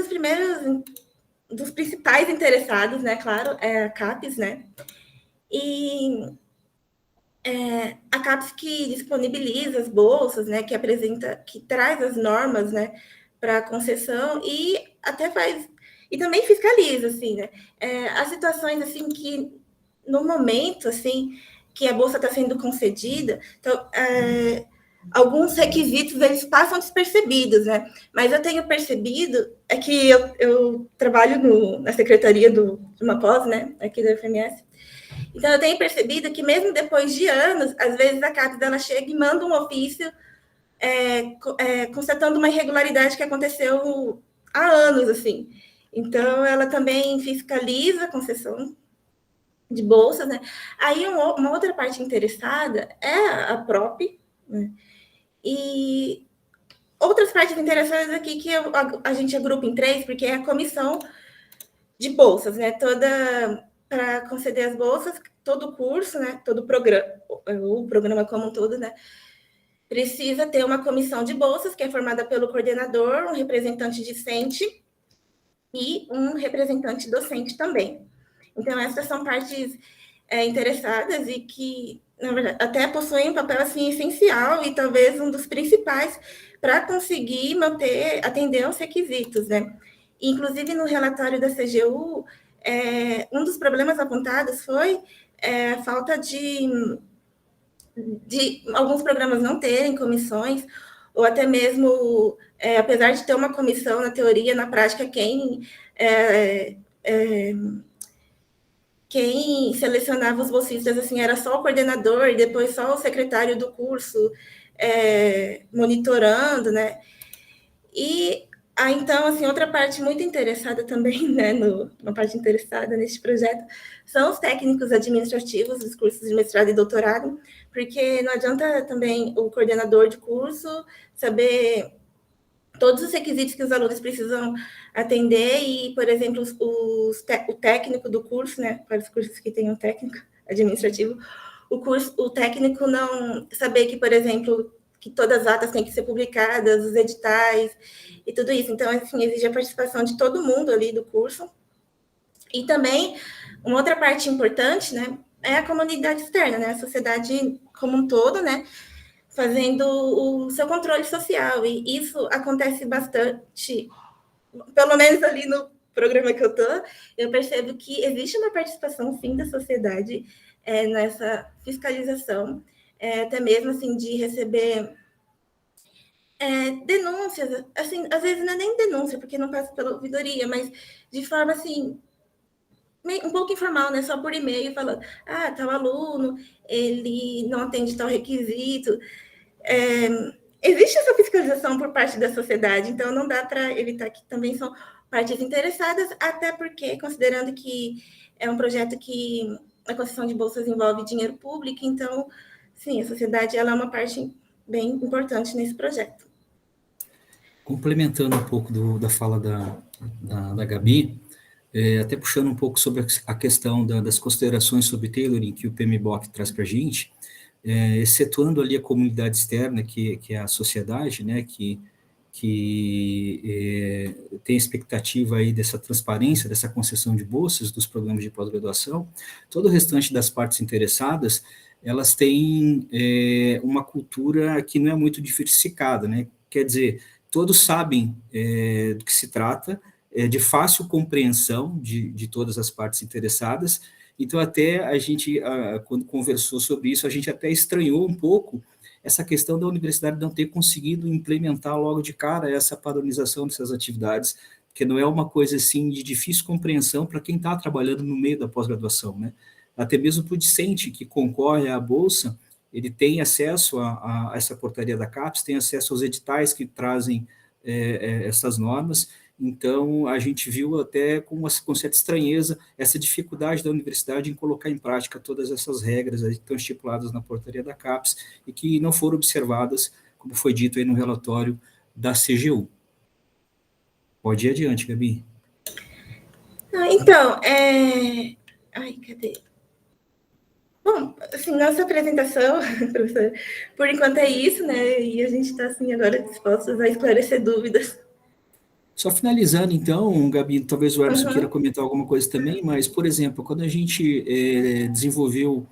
Speaker 7: dos principais interessados, né, claro, é a CAPES, né? E a CAPES que disponibiliza as bolsas, né, que traz as normas, né, para concessão e até e também fiscaliza, assim, né? As situações, assim, que no momento, assim, que a bolsa está sendo concedida, então, alguns requisitos, eles passam despercebidos, né? Mas eu tenho percebido, que eu trabalho na secretaria de uma pós, né, aqui da FMS, então eu tenho percebido que mesmo depois de anos, às vezes a CAPES dela chega e manda um ofício constatando uma irregularidade que aconteceu há anos, assim. Então, ela também fiscaliza a concessão de bolsas, né? Aí, uma outra parte interessada é a PROP, né? E outras partes interessadas aqui que a gente agrupa em 3, porque é a comissão de bolsas, né? Para conceder as bolsas, todo o curso, né? Todo o programa como um todo, né? Precisa ter uma comissão de bolsas, que é formada pelo coordenador, um representante discente e um representante docente também. Então, essas são partes interessadas e que, na verdade, até possuem um papel assim, essencial e talvez um dos principais para conseguir atender aos requisitos, né? Inclusive, no relatório da CGU, um dos problemas apontados foi a falta de alguns programas não terem comissões, ou até mesmo, apesar de ter uma comissão na teoria, na prática, quem selecionava os bolsistas assim, era só o coordenador e depois só o secretário do curso monitorando, né? E então, assim, outra parte muito interessada também, né, uma parte interessada neste projeto, são os técnicos administrativos dos cursos de mestrado e doutorado, porque não adianta também o coordenador de curso saber todos os requisitos que os alunos precisam atender e, por exemplo, o técnico do curso, né, para os cursos que têm um técnico administrativo, o técnico não saber que, por exemplo, que todas as atas têm que ser publicadas, os editais e tudo isso. Então, assim, exige a participação de todo mundo ali do curso. E também, uma outra parte importante, né, é a comunidade externa, né, a sociedade como um todo, né, fazendo o seu controle social. E isso acontece bastante, pelo menos ali no programa que eu percebo que existe uma participação, sim, da sociedade nessa fiscalização, até mesmo, assim, de receber denúncias, assim, às vezes não é nem denúncia, porque não passa pela ouvidoria, mas de forma, assim, um pouco informal, né, só por e-mail, falando, tal aluno, ele não atende tal requisito. Existe essa fiscalização por parte da sociedade, então não dá para evitar que também são partes interessadas, até porque, considerando que é um projeto que a concessão de bolsas envolve dinheiro público, então, sim, a sociedade ela é uma parte bem importante nesse projeto.
Speaker 9: Complementando um pouco da fala da Gabi, até puxando um pouco sobre a questão das considerações sobre tailoring que o PMBOK traz para a gente, excetuando ali a comunidade externa, que é a sociedade, né, que tem expectativa aí dessa transparência, dessa concessão de bolsas dos programas de pós-graduação, todo o restante das partes interessadas, elas têm uma cultura que não é muito diversificada, né? Quer dizer, todos sabem do que se trata, de fácil compreensão de todas as partes interessadas, então até a gente, quando conversou sobre isso, a gente até estranhou um pouco essa questão da universidade não ter conseguido implementar logo de cara essa padronização dessas atividades, porque não é uma coisa assim de difícil compreensão para quem está trabalhando no meio da pós-graduação, né? Até mesmo para o discente que concorre à bolsa, ele tem acesso a essa portaria da CAPES, tem acesso aos editais que trazem essas normas. Então, a gente viu até com certa estranheza essa dificuldade da universidade em colocar em prática todas essas regras aí que estão estipuladas na portaria da CAPES e que não foram observadas, como foi dito aí no relatório da CGU. Pode ir adiante, Gabi.
Speaker 7: Então, Ai, cadê? Bom, assim, nossa apresentação, professor, por enquanto é isso, né? E a gente está, assim, agora dispostos a esclarecer dúvidas.
Speaker 9: Só finalizando, então, Gabi, talvez o Emerson queira comentar alguma coisa também, mas, por exemplo, quando a gente desenvolveu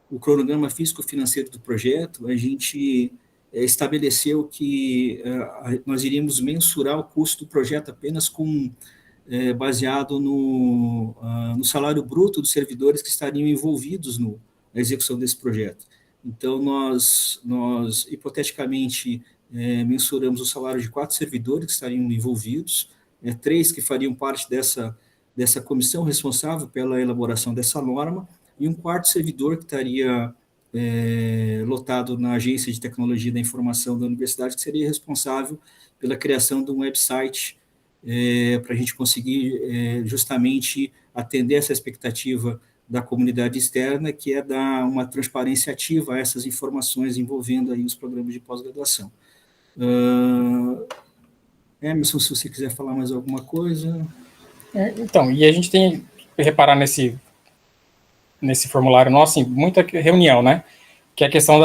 Speaker 9: o cronograma físico-financeiro do projeto, a gente estabeleceu que nós iríamos mensurar o custo do projeto apenas baseado no salário bruto dos servidores que estariam envolvidos na execução desse projeto. Então, nós hipoteticamente, mensuramos o salário de 4 servidores que estariam envolvidos, 3 que fariam parte dessa comissão responsável pela elaboração dessa norma, e um 4º servidor que estaria lotado na Agência de Tecnologia da Informação da Universidade, que seria responsável pela criação de um website para a gente conseguir justamente atender essa expectativa da comunidade externa, que é dar uma transparência ativa a essas informações envolvendo aí os programas de pós-graduação. Emerson, se você quiser falar mais alguma coisa.
Speaker 8: Então, e a gente tem que reparar nesse formulário nosso, assim, muita reunião, né? Que é a questão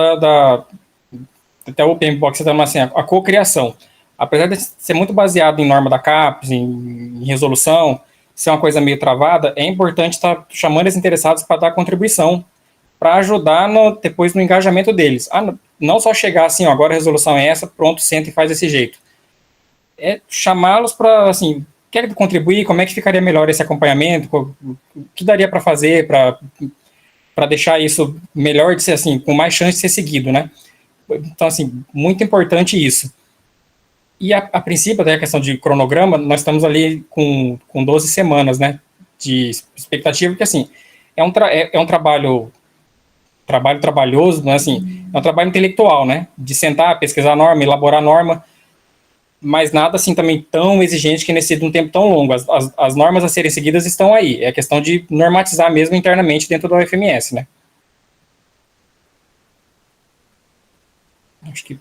Speaker 8: até o PMBOK está dando assim, a cocriação. Apesar de ser muito baseado em norma da CAPES, em resolução, ser uma coisa meio travada, é importante estar chamando os interessados para dar contribuição, para ajudar depois no engajamento deles. Não só chegar assim, agora a resolução é essa, pronto, senta e faz desse jeito. É chamá-los para, assim, quer contribuir, como é que ficaria melhor esse acompanhamento, o que daria para fazer para deixar isso melhor de ser assim, com mais chance de ser seguido, né? Então, assim, muito importante isso. E a princípio, até a questão de cronograma, nós estamos ali com 12 semanas, né, de expectativa, porque, assim, é um trabalho trabalhoso, né, assim, é um trabalho intelectual, né, de sentar, pesquisar a norma, elaborar a norma, mas nada, assim, também tão exigente que necessita um tempo tão longo. As normas a serem seguidas estão aí, é questão de normatizar mesmo internamente dentro da UFMS, né. Acho que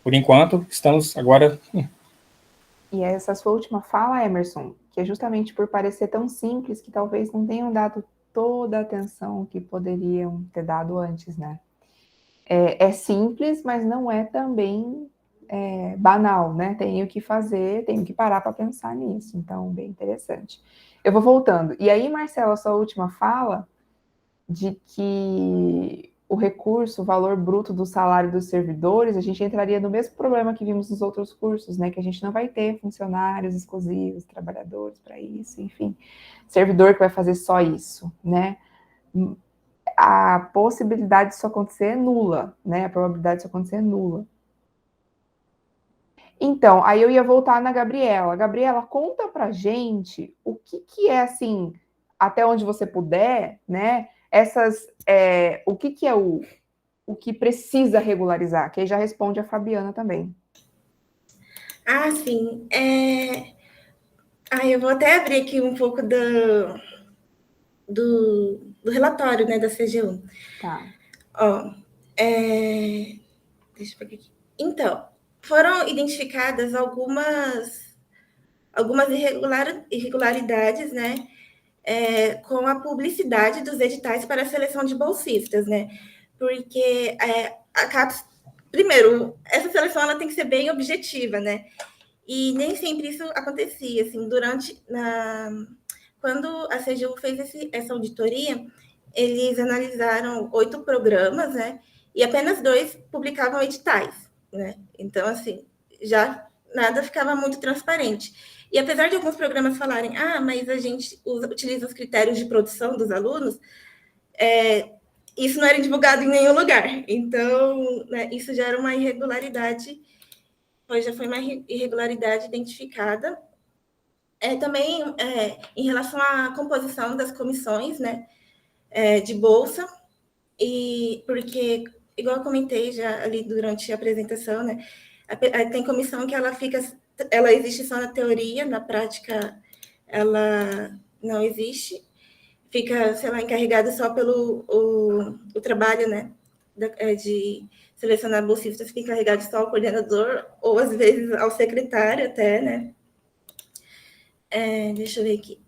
Speaker 8: por enquanto, estamos agora...
Speaker 1: E essa sua última fala, Emerson, que é justamente por parecer tão simples que talvez não tenham dado toda a atenção que poderiam ter dado antes, né? É simples, mas não é também banal, né? Tenho que fazer, tenho que parar para pensar nisso. Então, bem interessante. Eu vou voltando. E aí, Marcelo, a sua última fala de que o recurso, o valor bruto do salário dos servidores, a gente entraria no mesmo problema que vimos nos outros cursos, né? Que a gente não vai ter funcionários exclusivos, trabalhadores para isso, enfim. Servidor que vai fazer só isso, né? A possibilidade disso acontecer é nula, né? A probabilidade disso acontecer é nula. Então, aí eu ia voltar na Gabriela. Gabriela, conta pra gente o que é, assim, até onde você puder, né? O que é o que precisa regularizar? Que aí já responde a Fabiana também.
Speaker 7: Sim. Eu vou até abrir aqui um pouco do relatório, né, da CGU.
Speaker 1: Tá.
Speaker 7: Deixa eu pegar aqui. Então, foram identificadas algumas algumas irregularidades, né, com a publicidade dos editais para a seleção de bolsistas, né? Porque a CAPES, primeiro, essa seleção ela tem que ser bem objetiva, né? E nem sempre isso acontecia, assim, quando a CGU fez essa auditoria, eles analisaram 8 programas, né? E apenas 2 publicavam editais, né? Então, assim, já nada ficava muito transparente. E apesar de alguns programas falarem, mas a gente utiliza os critérios de produção dos alunos, isso não era divulgado em nenhum lugar. Então, né, isso já era uma irregularidade, já foi uma irregularidade identificada. Também em relação à composição das comissões, né, de bolsa, e porque, igual eu comentei já ali durante a apresentação, né, tem comissão que ela existe só na teoria, na prática ela não existe, fica, sei lá, encarregada só pelo o trabalho, né, de selecionar bolsistas, fica encarregado só ao coordenador, ou às vezes ao secretário até, né. Deixa eu ver aqui.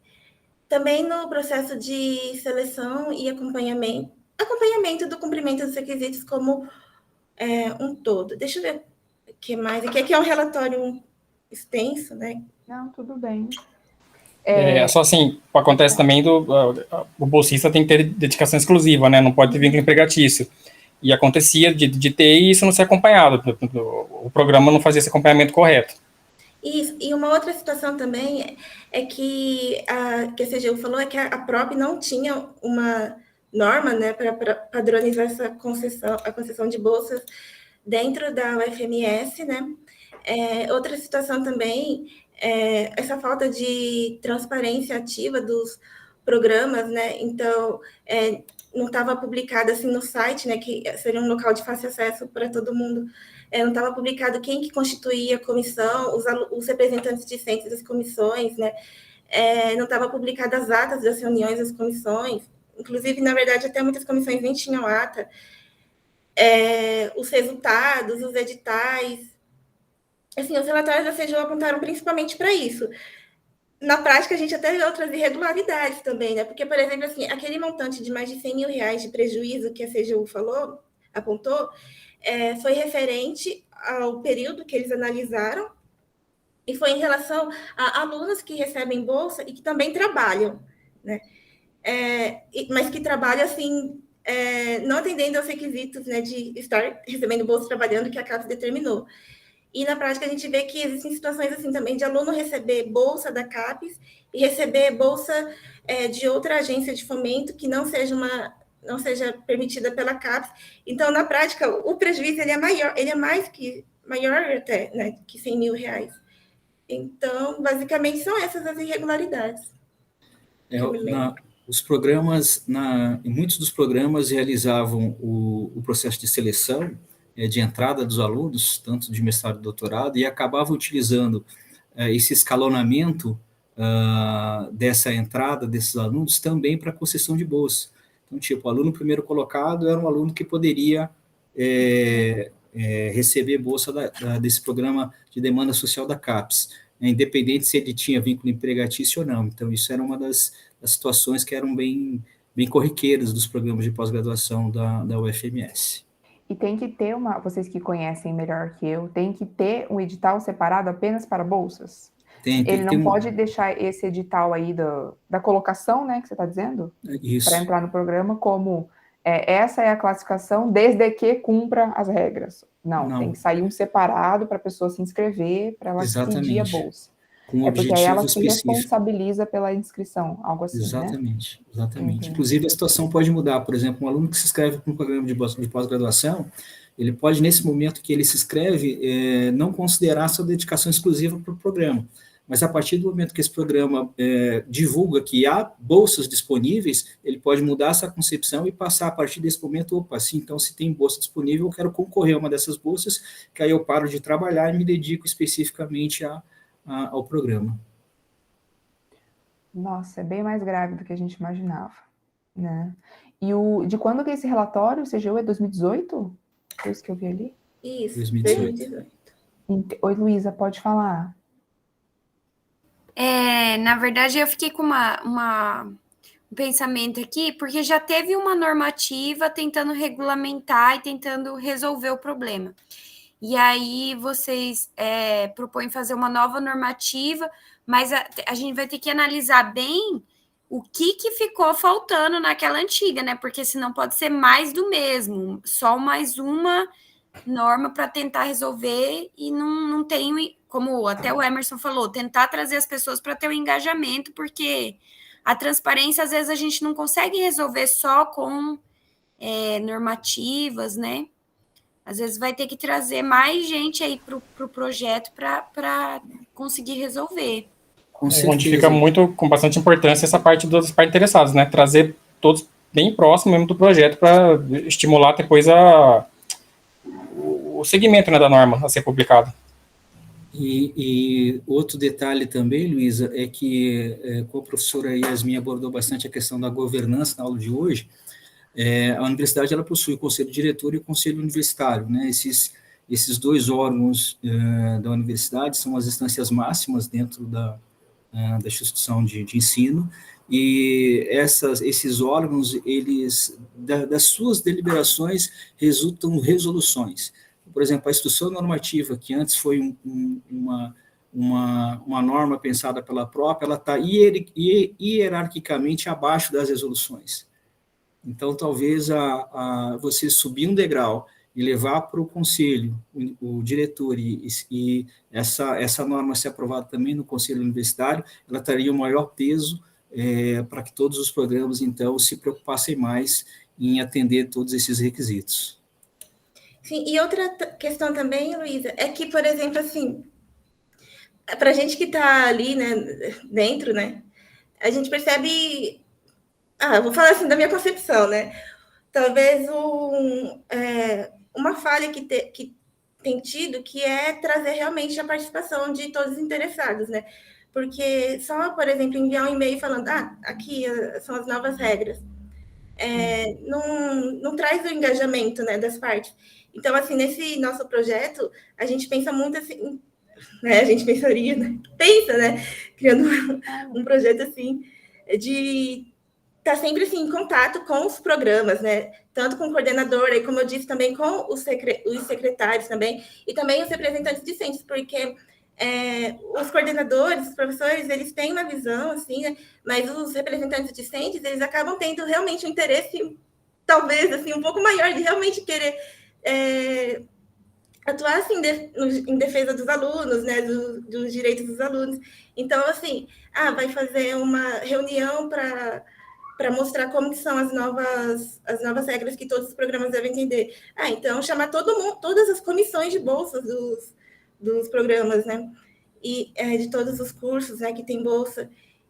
Speaker 7: Também no processo de seleção e acompanhamento do cumprimento dos requisitos como um todo. Deixa eu ver o que mais. Aqui é um relatório extenso, né?
Speaker 1: Não, tudo bem.
Speaker 8: Só assim, acontece também o bolsista tem que ter dedicação exclusiva, né? Não pode ter vínculo empregatício. E acontecia de ter isso não ser acompanhado. O programa não fazia esse acompanhamento correto.
Speaker 7: Isso. E uma outra situação também é que a CGU falou que a PROP não tinha uma norma, né, para padronizar a concessão de bolsas dentro da UFMS, né? Outra situação também é essa falta de transparência ativa dos programas, né? Então, não estava publicado assim no site, né, que seria um local de fácil acesso para todo mundo. Não estava publicado quem que constituía a comissão, os representantes discentes das comissões, né? Não estava publicadas as atas das reuniões das comissões. Inclusive, na verdade, até muitas comissões nem tinham ata. Os resultados, os editais. Assim, os relatórios da CGU apontaram principalmente para isso. Na prática, a gente até vê outras irregularidades também, né? Porque, por exemplo, assim, aquele montante de mais de R$100 mil de prejuízo que a CGU apontou, foi referente ao período que eles analisaram e foi em relação a alunos que recebem bolsa e que também trabalham, né? Mas que trabalham, assim, não atendendo aos requisitos, né, de estar recebendo bolsa trabalhando que a CAPES determinou. E, na prática, a gente vê que existem situações assim também de aluno receber bolsa da CAPES e receber bolsa de outra agência de fomento que não seja permitida pela CAPES. Então, na prática, o prejuízo ele é maior, maior até, né, que R$100 mil. Então, basicamente, são essas as irregularidades.
Speaker 9: Os programas, muitos dos programas realizavam o processo de seleção, de entrada dos alunos, tanto de mestrado e doutorado, e acabavam utilizando esse escalonamento dessa entrada desses alunos também para concessão de bolsa. Então, tipo, o aluno primeiro colocado era um aluno que poderia receber bolsa desse programa de demanda social da CAPES, independente se ele tinha vínculo empregatício ou não. Então, isso era uma das situações que eram bem corriqueiras dos programas de pós-graduação da UFMS.
Speaker 1: E tem que ter vocês que conhecem melhor que eu, tem que ter um edital separado apenas para bolsas? Ele não pode deixar esse edital aí da colocação, né, que você está dizendo?
Speaker 9: Isso.
Speaker 1: Para entrar no programa, como essa é a classificação, desde que cumpra as regras. Não. Tem que sair um separado para a pessoa se inscrever, para ela pedir a bolsa. Porque aí ela se responsabiliza pela inscrição, algo assim,
Speaker 9: Exatamente.
Speaker 1: Entendi.
Speaker 9: Inclusive, a situação pode mudar. Por exemplo, um aluno que se inscreve para um programa de pós-graduação, ele pode, nesse momento que ele se inscreve, não considerar sua dedicação exclusiva para o programa. Mas, a partir do momento que esse programa divulga que há bolsas disponíveis, ele pode mudar essa concepção e passar, a partir desse momento, então, se tem bolsa disponível, eu quero concorrer a uma dessas bolsas, que aí eu paro de trabalhar e me dedico especificamente ao programa.
Speaker 1: Nossa, é bem mais grave do que a gente imaginava, né? E de quando que é esse relatório? O CGU é 2018? Foi isso que eu vi ali?
Speaker 7: Isso,
Speaker 9: 2018.
Speaker 1: Oi, Luísa, pode falar.
Speaker 10: Na verdade, eu fiquei com um pensamento aqui, porque já teve uma normativa tentando regulamentar e tentando resolver o problema. E aí vocês propõem fazer uma nova normativa, mas a gente vai ter que analisar bem o que ficou faltando naquela antiga, né? Porque senão pode ser mais do mesmo, só mais uma norma para tentar resolver e não tem, como até o Emerson falou, tentar trazer as pessoas para ter um engajamento, porque a transparência, às vezes, a gente não consegue resolver só com normativas, né? Às vezes vai ter que trazer mais gente aí para o projeto para conseguir resolver.
Speaker 9: Com
Speaker 8: Onde fica muito, com bastante importância, essa parte das partes interessadas, né? Trazer todos bem próximo mesmo do projeto para estimular depois o segmento, né, da norma a ser publicado.
Speaker 9: E outro detalhe também, Luísa, é que, como a professora Yasmin abordou bastante a questão da governança na aula de hoje, a universidade ela possui o conselho diretor e o conselho universitário, né? Esses dois órgãos da universidade são as instâncias máximas dentro da instituição de ensino, e esses órgãos, eles, das suas deliberações, resultam resoluções. Por exemplo, a instrução normativa, que antes foi uma norma pensada pela própria, ela está hierarquicamente abaixo das resoluções. Então, talvez você subir um degrau e levar para o conselho, o diretor, e essa norma ser aprovada também no conselho universitário, ela teria um maior peso para que todos os programas, então, se preocupassem mais em atender todos esses requisitos.
Speaker 7: Sim, e outra questão também, Luísa, é que, por exemplo, assim, para a gente que está ali, né, dentro, né, a gente percebe... vou falar assim da minha concepção, né? Talvez uma falha que tem tido, que é trazer realmente a participação de todos os interessados, né? Porque só, por exemplo, enviar um e-mail falando, aqui são as novas regras, não traz o engajamento, né, das partes. Então, assim, nesse nosso projeto, a gente pensa muito assim, né? A gente pensaria, né? Pensa, né? Criando um projeto assim, de estar sempre assim, em contato com os programas, né? Tanto com o coordenador, e como eu disse, também com os secretários também, e também os representantes discentes, porque os coordenadores, os professores, eles têm uma visão, assim, né? Mas os representantes discentes, eles acabam tendo realmente um interesse, talvez, assim, um pouco maior de realmente querer atuar, assim, em defesa dos alunos, né? Dos direitos dos alunos. Então, assim, vai fazer uma reunião para mostrar como que são as novas regras que todos os programas devem entender. Então, chamar todo mundo, todas as comissões de bolsas dos programas, né? E de todos os cursos, né, que tem bolsa.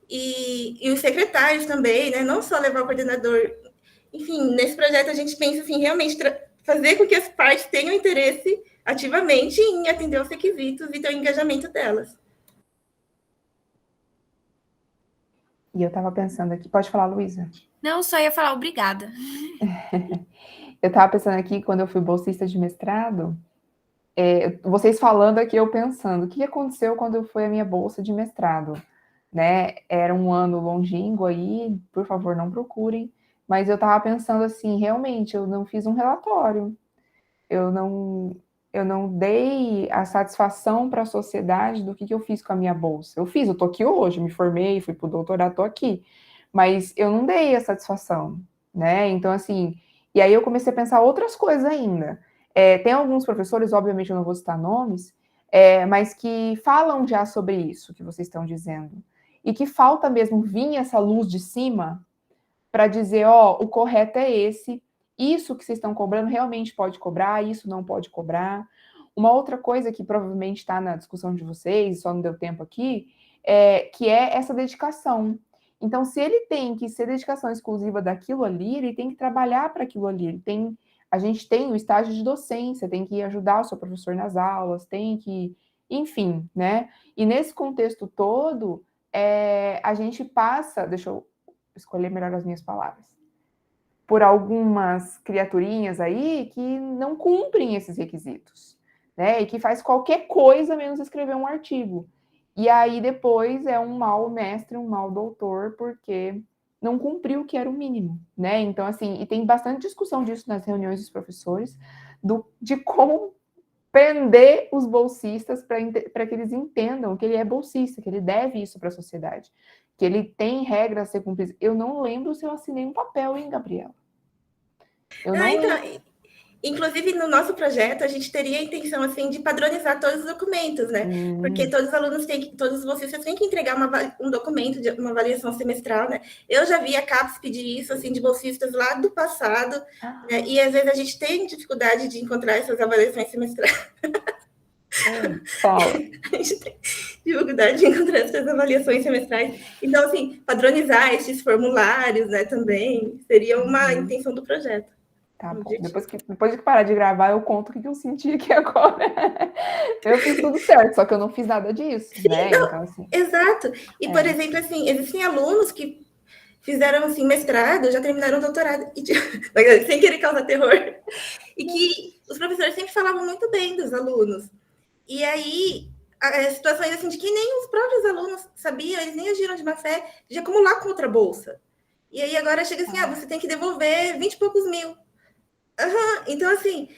Speaker 7: E os secretários também, né? Não só levar o coordenador. Enfim, nesse projeto a gente pensa, assim, realmente fazer com que as partes tenham interesse ativamente em atender os requisitos e ter o engajamento delas.
Speaker 1: E eu estava pensando aqui, pode falar, Luísa?
Speaker 10: Não, só ia falar obrigada.
Speaker 1: Eu estava pensando aqui, quando eu fui bolsista de mestrado, vocês falando aqui, eu pensando, o que aconteceu quando foi a minha bolsa de mestrado? Né? Era um ano longínquo aí, por favor, não procurem, mas eu estava pensando assim, realmente, eu não fiz um relatório, eu não dei a satisfação para a sociedade do que eu fiz com a minha bolsa. Eu tô aqui hoje, me formei, fui para o doutorado, tô aqui, mas eu não dei a satisfação, né? Então, assim, e aí eu comecei a pensar outras coisas ainda. Tem alguns professores, obviamente eu não vou citar nomes, mas que falam já sobre isso que vocês estão dizendo, e que falta mesmo vir essa luz de cima para dizer, o correto é esse, isso que vocês estão cobrando realmente pode cobrar, isso não pode cobrar. Uma outra coisa que provavelmente está na discussão de vocês, só não deu tempo aqui, que é essa dedicação. Então, se ele tem que ser dedicação exclusiva daquilo ali, ele tem que trabalhar para aquilo ali. A gente tem o estágio de docência, tem que ajudar o seu professor nas aulas, tem que... Enfim, né? E nesse contexto todo, a gente passa... Deixa eu escolher melhor as minhas palavras. Por algumas criaturinhas aí que não cumprem esses requisitos, né? E que faz qualquer coisa menos escrever um artigo. E aí depois é um mau mestre, um mau doutor, porque não cumpriu o que era o mínimo, né? Então, assim, e tem bastante discussão disso nas reuniões dos professores, de como prender os bolsistas para que eles entendam que ele é bolsista, que ele deve isso para a sociedade, que ele tem regras a ser cumpridas. Eu não lembro se eu assinei um papel, hein, Gabriela? Eu não lembro.
Speaker 7: Inclusive, no nosso projeto, a gente teria a intenção, assim, de padronizar todos os documentos, né? Porque todos os alunos todos vocês têm que entregar um documento de uma avaliação semestral, né? Eu já vi a CAPES pedir isso, assim, de bolsistas lá do passado, né? E às vezes a gente tem dificuldade de encontrar essas avaliações semestrais.
Speaker 1: Fala.
Speaker 7: A gente tem dificuldade de encontrar essas avaliações semestrais. Então, assim, padronizar esses formulários, né, também, seria uma intenção do projeto.
Speaker 1: Tá bom. Depois de parar de gravar, eu conto o que eu senti aqui agora. Eu fiz tudo certo, só que eu não fiz nada disso, né?
Speaker 7: Não,
Speaker 1: então, assim,
Speaker 7: exato. E, por exemplo, assim, existem alunos que fizeram, assim, mestrado, já terminaram doutorado, sem querer causar terror, e que os professores sempre falavam muito bem dos alunos. E aí, situações assim de que nem os próprios alunos sabiam, eles nem agiram de má fé, de acumular com outra bolsa. E aí agora chega assim, você tem que devolver 20 e poucos mil. Então, assim,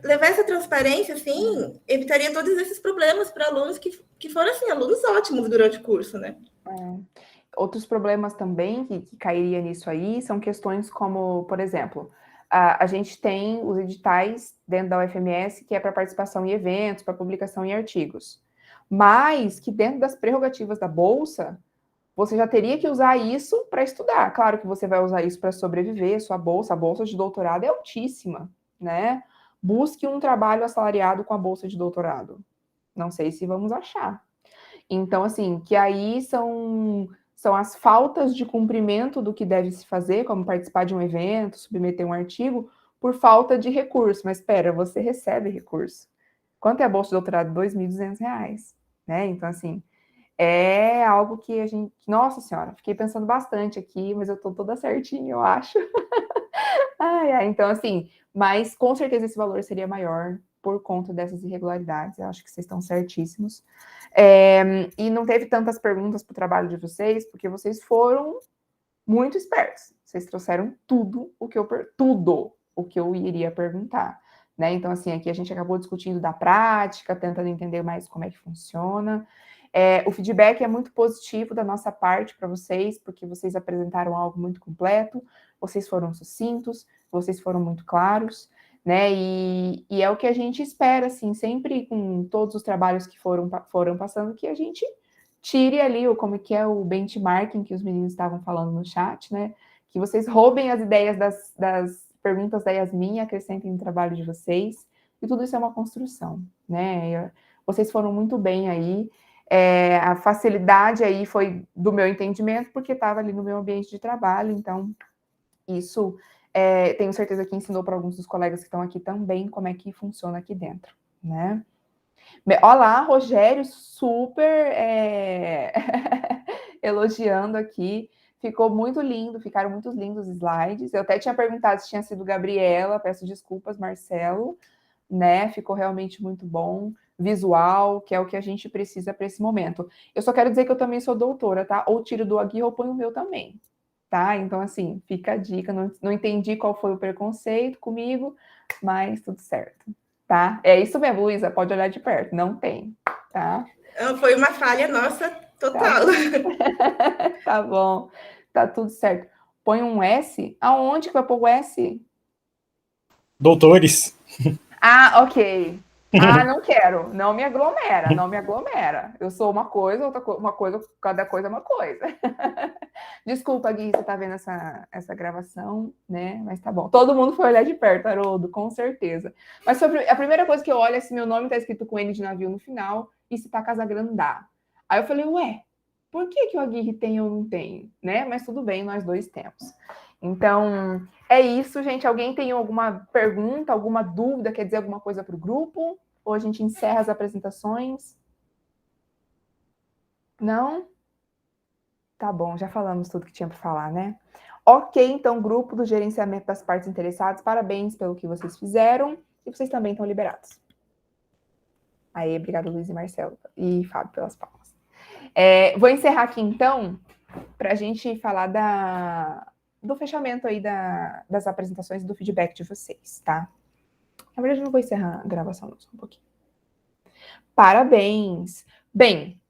Speaker 7: levar essa transparência, assim, evitaria todos esses problemas para alunos que foram, assim, alunos ótimos durante o curso, né?
Speaker 1: Outros problemas também que cairia nisso aí são questões como, por exemplo, a gente tem os editais dentro da UFMS que é para participação em eventos, para publicação em artigos, mas que dentro das prerrogativas da bolsa, você já teria que usar isso para estudar. Claro que você vai usar isso para sobreviver, a bolsa de doutorado é altíssima, né? Busque um trabalho assalariado com a bolsa de doutorado. Não sei se vamos achar. Então, assim, que aí são as faltas de cumprimento do que deve se fazer, como participar de um evento, submeter um artigo, por falta de recurso. Mas espera, você recebe recurso. Quanto é a bolsa de doutorado? R$ 2.200, né? Então, assim, é algo que a gente... Nossa Senhora, fiquei pensando bastante aqui, mas eu tô toda certinha, eu acho. Então, assim, mas com certeza esse valor seria maior por conta dessas irregularidades. Eu acho que vocês estão certíssimos. E não teve tantas perguntas para o trabalho de vocês, porque vocês foram muito espertos. Vocês trouxeram tudo o que eu iria perguntar, né? Então, assim, aqui a gente acabou discutindo da prática, tentando entender mais como é que funciona. O feedback é muito positivo da nossa parte para vocês, porque vocês apresentaram algo muito completo, vocês foram sucintos, vocês foram muito claros, né? E é o que a gente espera, assim, sempre com todos os trabalhos que foram passando, que a gente tire ali como que é o benchmarking que os meninos estavam falando no chat, né? Que vocês roubem as ideias das perguntas da Yasmin e acrescentem no trabalho de vocês. E tudo isso é uma construção, né? Vocês foram muito bem aí. A facilidade aí foi do meu entendimento, porque estava ali no meu ambiente de trabalho, então isso tenho certeza que ensinou para alguns dos colegas que estão aqui também como é que funciona aqui dentro, né? Olá, Rogério, super elogiando aqui, ficou muito lindo, ficaram muito lindos os slides, eu até tinha perguntado se tinha sido Gabriela, peço desculpas, Marcelo, né, ficou realmente muito bom, visual, que é o que a gente precisa para esse momento. Eu só quero dizer que eu também sou doutora, tá? Ou tiro do Aguirre ou ponho o meu também, tá? Então, assim, fica a dica, não entendi qual foi o preconceito comigo, mas tudo certo, tá? É isso mesmo, Luísa, pode olhar de perto, não tem, tá?
Speaker 7: Foi uma falha nossa total.
Speaker 1: Tá bom, tá tudo certo. Põe um S? Aonde que vai pôr o S?
Speaker 8: Doutores.
Speaker 1: Ok. Não quero. Não me aglomera. Eu sou uma coisa, cada coisa é uma coisa. Desculpa, Gui, você tá vendo essa gravação, né? Mas tá bom. Todo mundo foi olhar de perto, Haroldo, com certeza. Mas a primeira coisa que eu olho é se meu nome tá escrito com N de navio no final e se tá Casagrande. Aí eu falei, ué, por que o Aguirre tem e eu não tenho? Né? Mas tudo bem, nós dois temos. Então, é isso, gente. Alguém tem alguma pergunta, alguma dúvida, quer dizer alguma coisa para o grupo? Ou a gente encerra as apresentações? Não? Tá bom, já falamos tudo que tinha para falar, né? Ok, então, grupo do gerenciamento das partes interessadas, parabéns pelo que vocês fizeram e vocês também estão liberados. Aí, obrigado, Luiz e Marcelo e Fábio, pelas palmas. Vou encerrar aqui, então, para a gente falar do fechamento aí das apresentações e do feedback de vocês, tá? Na verdade, eu não vou encerrar a gravação, não, só um pouquinho. Parabéns! Bem,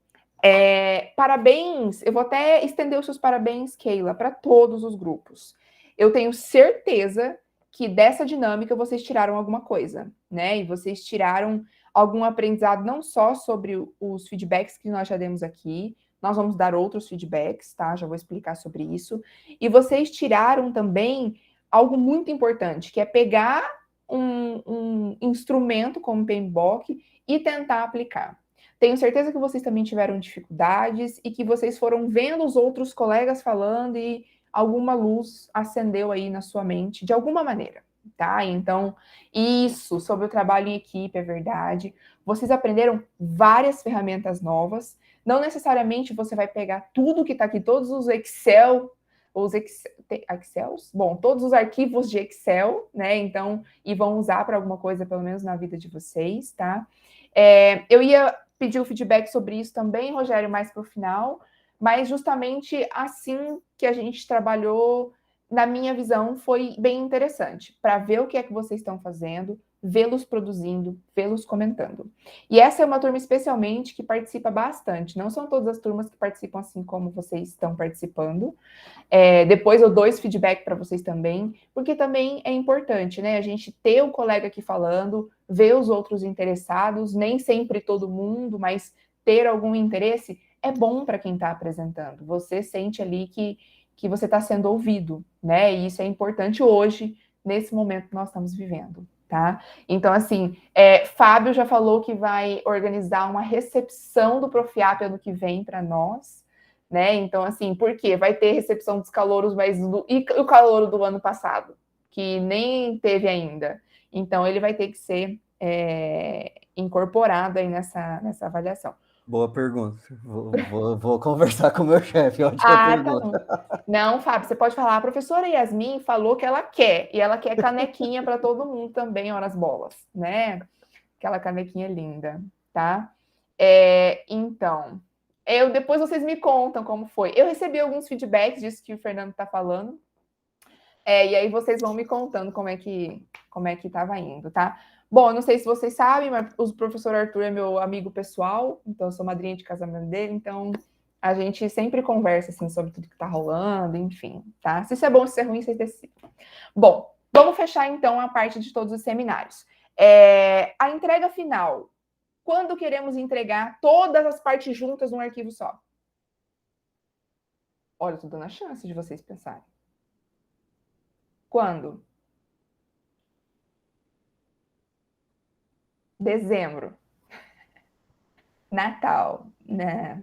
Speaker 1: parabéns, eu vou até estender os seus parabéns, Keila, para todos os grupos. Eu tenho certeza que dessa dinâmica vocês tiraram alguma coisa, né? E vocês tiraram algum aprendizado não só sobre os feedbacks que nós já demos aqui, nós vamos dar outros feedbacks, tá? Já vou explicar sobre isso. E vocês tiraram também algo muito importante, que é pegar um instrumento como o PMBOK e tentar aplicar. Tenho certeza que vocês também tiveram dificuldades e que vocês foram vendo os outros colegas falando e alguma luz acendeu aí na sua mente, de alguma maneira, tá? Então, isso, sobre o trabalho em equipe, é verdade. Vocês aprenderam várias ferramentas novas. Não necessariamente você vai pegar tudo que está aqui, todos os Excels, bom, todos os arquivos de Excel, né? Então, e vão usar para alguma coisa, pelo menos na vida de vocês, tá? Eu ia pedir o feedback sobre isso também, Rogério, mais para o final, mas justamente assim que a gente trabalhou, na minha visão, foi bem interessante, para ver o que é que vocês estão fazendo, vê-los produzindo, vê-los comentando. E essa é uma turma especialmente que participa bastante, não são todas as turmas que participam assim como vocês estão participando. Depois eu dou esse feedback para vocês também, porque também é importante, né? A gente ter o colega aqui falando, ver os outros interessados, nem sempre todo mundo, mas ter algum interesse é bom para quem está apresentando. Você sente ali que você está sendo ouvido, né? E isso é importante hoje, nesse momento que nós estamos vivendo, tá? Então, assim, Fábio já falou que vai organizar uma recepção do Profiap ano que vem para nós, né? Então, assim, por quê? Vai ter recepção dos calouros, mas e o calouro do ano passado, que nem teve ainda. Então, ele vai ter que ser incorporado aí nessa avaliação.
Speaker 3: Boa pergunta. Vou conversar com o meu chefe. Ótima pergunta.
Speaker 1: Tá. Não, Fábio, você pode falar. A professora Yasmin falou que ela quer, e ela quer canequinha para todo mundo também, horas bolas, né? Aquela canequinha linda, tá? Então, depois vocês me contam como foi. Eu recebi alguns feedbacks disso que o Fernando está falando, e aí vocês vão me contando como é que estava indo, tá? Bom, eu não sei se vocês sabem, mas o professor Arthur é meu amigo pessoal, então eu sou madrinha de casamento dele, então a gente sempre conversa, assim, sobre tudo que tá rolando, enfim, tá? Se isso é bom, se isso é ruim, vocês decidem. Bom, vamos fechar, então, a parte de todos os seminários. A entrega final. Quando queremos entregar todas as partes juntas num arquivo só? Olha, eu tô dando a chance de vocês pensarem. Quando? Dezembro. Natal, né?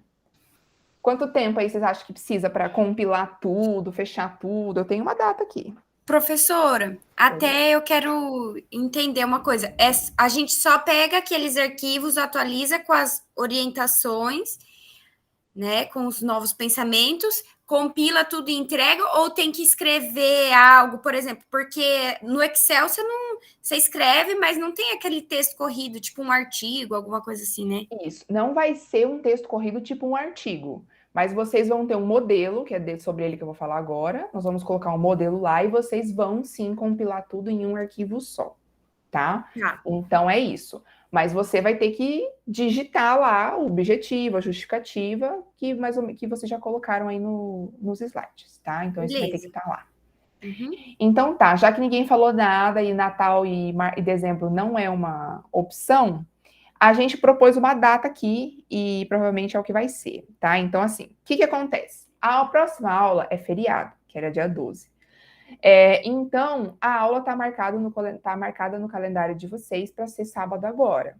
Speaker 1: Quanto tempo aí vocês acham que precisa para compilar tudo, fechar tudo? Eu tenho uma data aqui.
Speaker 10: Professora, até eu quero entender uma coisa. A gente só pega aqueles arquivos, atualiza com as orientações, né, com os novos pensamentos, compila tudo e entrega, ou tem que escrever algo, por exemplo, porque no Excel você escreve, mas não tem aquele texto corrido, tipo um artigo, alguma coisa assim, né?
Speaker 1: Isso, não vai ser um texto corrido tipo um artigo, mas vocês vão ter um modelo, que é sobre ele que eu vou falar agora, nós vamos colocar um modelo lá e vocês vão sim compilar tudo em um arquivo só, tá? Então é isso. Mas você vai ter que digitar lá o objetivo, a justificativa, que vocês já colocaram aí nos slides, tá? Então, isso vai ter que estar lá.
Speaker 10: Uhum.
Speaker 1: Então, tá, já que ninguém falou nada e Natal e dezembro não é uma opção, a gente propôs uma data aqui e provavelmente é o que vai ser, tá? Então, assim, o que acontece? A próxima aula é feriado, que era dia 12. Então, a aula está marcada no calendário de vocês para ser sábado agora.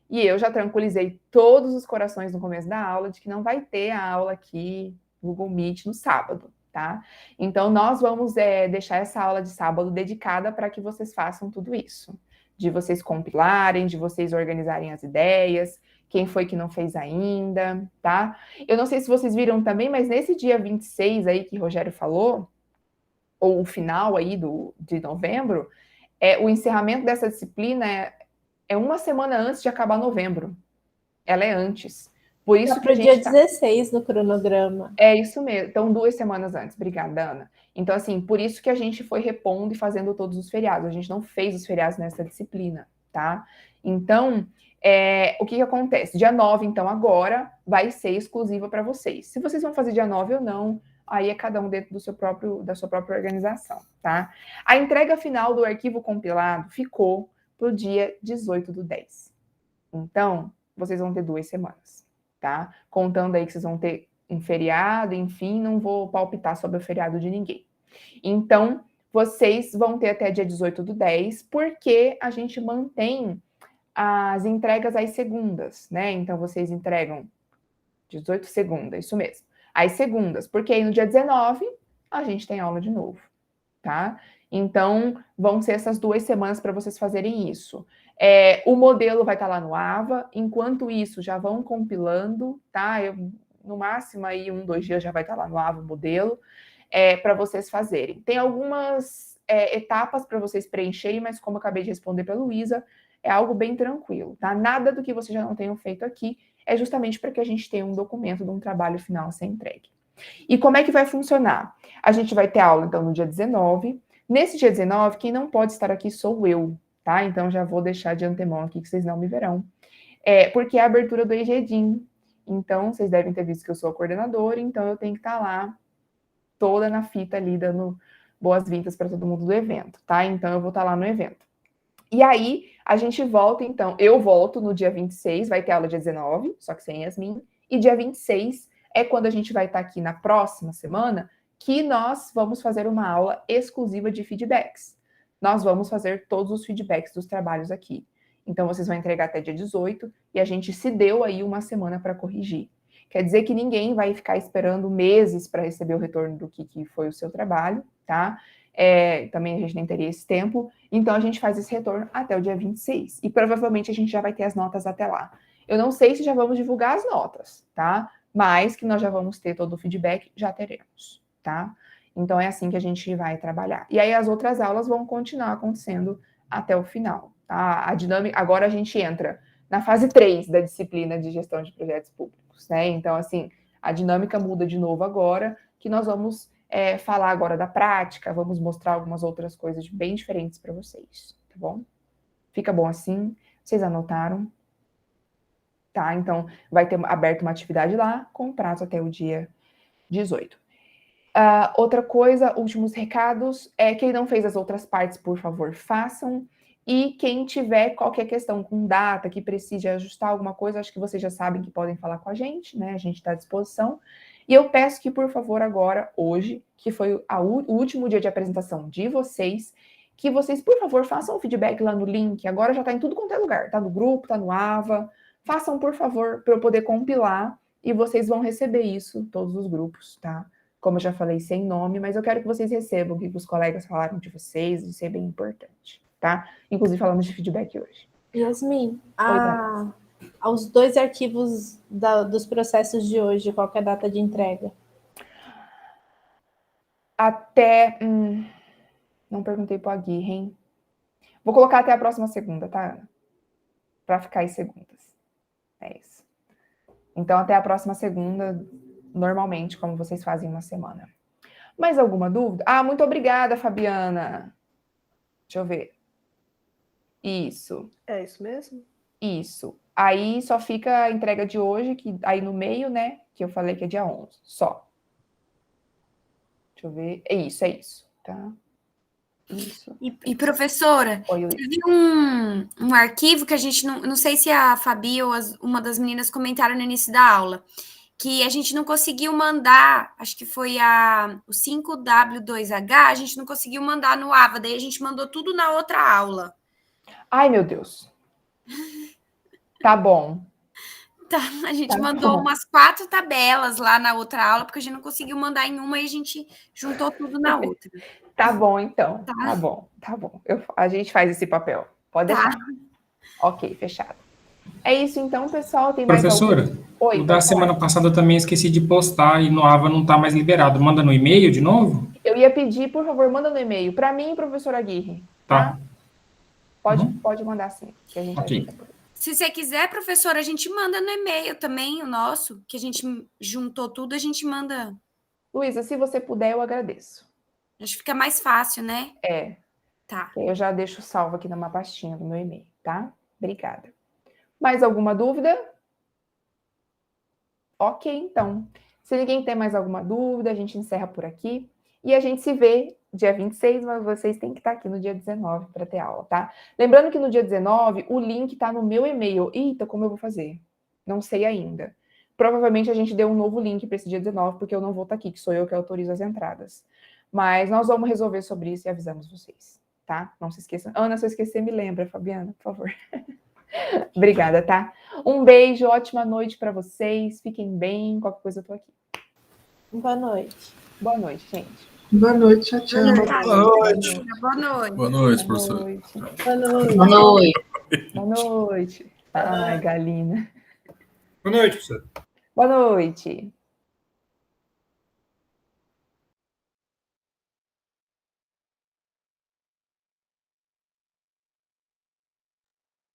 Speaker 1: E eu já tranquilizei todos os corações no começo da aula de que não vai ter a aula aqui no Google Meet no sábado, tá? Então, nós vamos deixar essa aula de sábado dedicada para que vocês façam tudo isso. De vocês compilarem, de vocês organizarem as ideias, quem foi que não fez ainda, tá? Eu não sei se vocês viram também, mas nesse dia 26 aí que o Rogério falou, ou o final aí de novembro, o encerramento dessa disciplina é uma semana antes de acabar novembro. Ela é antes. Por isso que
Speaker 11: para
Speaker 1: a
Speaker 11: o
Speaker 1: gente
Speaker 11: dia 16 no cronograma.
Speaker 1: É isso mesmo. Então, 2 semanas antes. Obrigada, Ana. Então, assim, por isso que a gente foi repondo e fazendo todos os feriados. A gente não fez os feriados nessa disciplina, tá? Então, o que acontece? Dia 9, então, agora, vai ser exclusiva para vocês. Se vocês vão fazer dia 9 ou não, aí é cada um dentro da sua própria organização, tá? A entrega final do arquivo compilado ficou para o dia 18/10. Então, vocês vão ter 2 semanas, tá? Contando aí que vocês vão ter um feriado, enfim, não vou palpitar sobre o feriado de ninguém. Então, vocês vão ter até dia 18/10, porque a gente mantém as entregas às segundas, né? Então, vocês entregam 18 segunda, isso mesmo. Às segundas, porque aí no dia 19 a gente tem aula de novo, tá? Então, vão ser essas 2 semanas para vocês fazerem isso. O modelo vai estar lá no AVA, enquanto isso, já vão compilando, tá? No máximo, aí 1, 2 dias já vai estar lá no AVA o modelo, para vocês fazerem. Tem algumas etapas para vocês preencherem, mas como eu acabei de responder para a Luísa, é algo bem tranquilo, tá? Nada do que vocês já não tenham feito aqui, é justamente para que a gente tenha um documento de um trabalho final a ser entregue. E como é que vai funcionar? A gente vai ter aula, então, no dia 19. Nesse dia 19, quem não pode estar aqui sou eu, tá? Então, já vou deixar de antemão aqui que vocês não me verão. Porque é a abertura do EGEDIM. Então, vocês devem ter visto que eu sou a coordenadora, então eu tenho que estar lá toda na fita ali, dando boas-vindas para todo mundo do evento, tá? Então, eu vou estar lá no evento. E aí, a gente volta, então, eu volto no dia 26, vai ter aula dia 19, só que sem Yasmin, e dia 26 é quando a gente vai estar aqui na próxima semana, que nós vamos fazer uma aula exclusiva de feedbacks. Nós vamos fazer todos os feedbacks dos trabalhos aqui. Então, vocês vão entregar até dia 18, e a gente se deu aí uma semana para corrigir. Quer dizer que ninguém vai ficar esperando meses para receber o retorno do que foi o seu trabalho, tá? Também a gente nem teria esse tempo, então a gente faz esse retorno até o dia 26, e provavelmente a gente já vai ter as notas até lá. Eu não sei se já vamos divulgar as notas, tá? Mas que nós já vamos ter todo o feedback, já teremos, tá? Então é assim que a gente vai trabalhar. E aí as outras aulas vão continuar acontecendo até o final, tá? A dinâmica, agora a gente entra na fase 3 da disciplina de gestão de projetos públicos, né? Então, assim, a dinâmica muda de novo agora, que nós vamos falar agora da prática, vamos mostrar algumas outras coisas bem diferentes para vocês, tá bom? Fica bom assim? Vocês anotaram? Tá, então vai ter aberto uma atividade lá, com prazo até o dia 18. Outra coisa, últimos recados, quem não fez as outras partes, por favor, façam. E quem tiver qualquer questão com data, que precise ajustar alguma coisa, acho que vocês já sabem que podem falar com a gente, né? A gente está à disposição. E eu peço que, por favor, agora, hoje, que foi o último dia de apresentação de vocês, que vocês, por favor, façam um feedback lá no link. Agora já está em tudo quanto é lugar. Está no grupo, está no AVA. Façam, por favor, para eu poder compilar. E vocês vão receber isso, todos os grupos, tá? Como eu já falei, sem nome, mas eu quero que vocês recebam o que os colegas falaram de vocês. Isso é bem importante, tá? Inclusive, falamos de feedback hoje.
Speaker 11: Yasmin, aos 2 arquivos dos processos de hoje, qual que é a data de entrega?
Speaker 1: Até... não perguntei para a Aguirre, hein? Vou colocar até a próxima segunda, tá, Ana? Para ficar em segundas. É isso. Então, até a próxima segunda, normalmente, como vocês fazem uma semana. Mais alguma dúvida? Muito obrigada, Fabiana. Deixa eu ver. Isso.
Speaker 12: É isso mesmo?
Speaker 1: Isso. Aí só fica a entrega de hoje, que aí no meio, né? Que eu falei que é dia 11. Só. Deixa eu ver. É isso. Tá? Isso.
Speaker 10: E professora,
Speaker 1: Oi,
Speaker 10: teve um arquivo que a gente não sei se a Fabi ou uma das meninas comentaram no início da aula, que a gente não conseguiu mandar, acho que foi o 5W2H, a gente não conseguiu mandar no AVA, daí a gente mandou tudo na outra aula.
Speaker 1: Ai, meu Deus. Tá bom.
Speaker 10: Tá, a gente mandou umas 4 tabelas lá na outra aula, porque a gente não conseguiu mandar em uma e a gente juntou tudo na outra.
Speaker 1: Tá bom, então. Tá bom. A gente faz esse papel. Pode deixar. Ok, fechado. É isso, então, pessoal. Tem mais
Speaker 8: Professora,
Speaker 1: Oi,
Speaker 8: o da semana passada eu também esqueci de postar e no AVA não está mais liberado. Manda no e-mail de novo?
Speaker 1: Eu ia pedir, por favor, manda no e-mail. Para mim, professora Aguirre.
Speaker 8: Tá.
Speaker 1: Pode mandar sim, que a gente ajuda.
Speaker 10: Se você quiser, professora, a gente manda no e-mail também, o nosso, que a gente juntou tudo, a gente manda.
Speaker 1: Luísa, se você puder, eu agradeço.
Speaker 10: Acho que fica mais fácil, né?
Speaker 1: É.
Speaker 10: Tá.
Speaker 1: Eu já deixo salvo aqui numa pastinha do meu e-mail, tá? Obrigada. Mais alguma dúvida? Ok, então. Se ninguém tem mais alguma dúvida, a gente encerra por aqui. E a gente se vê dia 26, mas vocês têm que estar aqui no dia 19 para ter aula, tá? Lembrando que no dia 19, o link tá no meu e-mail. Eita, como eu vou fazer? Não sei ainda. Provavelmente a gente deu um novo link para esse dia 19, porque eu não vou estar aqui, que sou eu que autorizo as entradas. Mas nós vamos resolver sobre isso e avisamos vocês, tá? Não se esqueçam. Ana, se eu esquecer, me lembra, Fabiana, por favor. Obrigada, tá? Um beijo, ótima noite para vocês. Fiquem bem, qualquer coisa eu tô aqui.
Speaker 11: Boa noite.
Speaker 1: Boa noite, gente.
Speaker 12: Boa noite, tchau, tchau.
Speaker 10: Boa noite.
Speaker 6: Boa noite, professor.
Speaker 11: Boa noite.
Speaker 12: Boa noite.
Speaker 1: Boa noite. Ai, Galina.
Speaker 4: Boa noite, professor.
Speaker 1: Boa noite.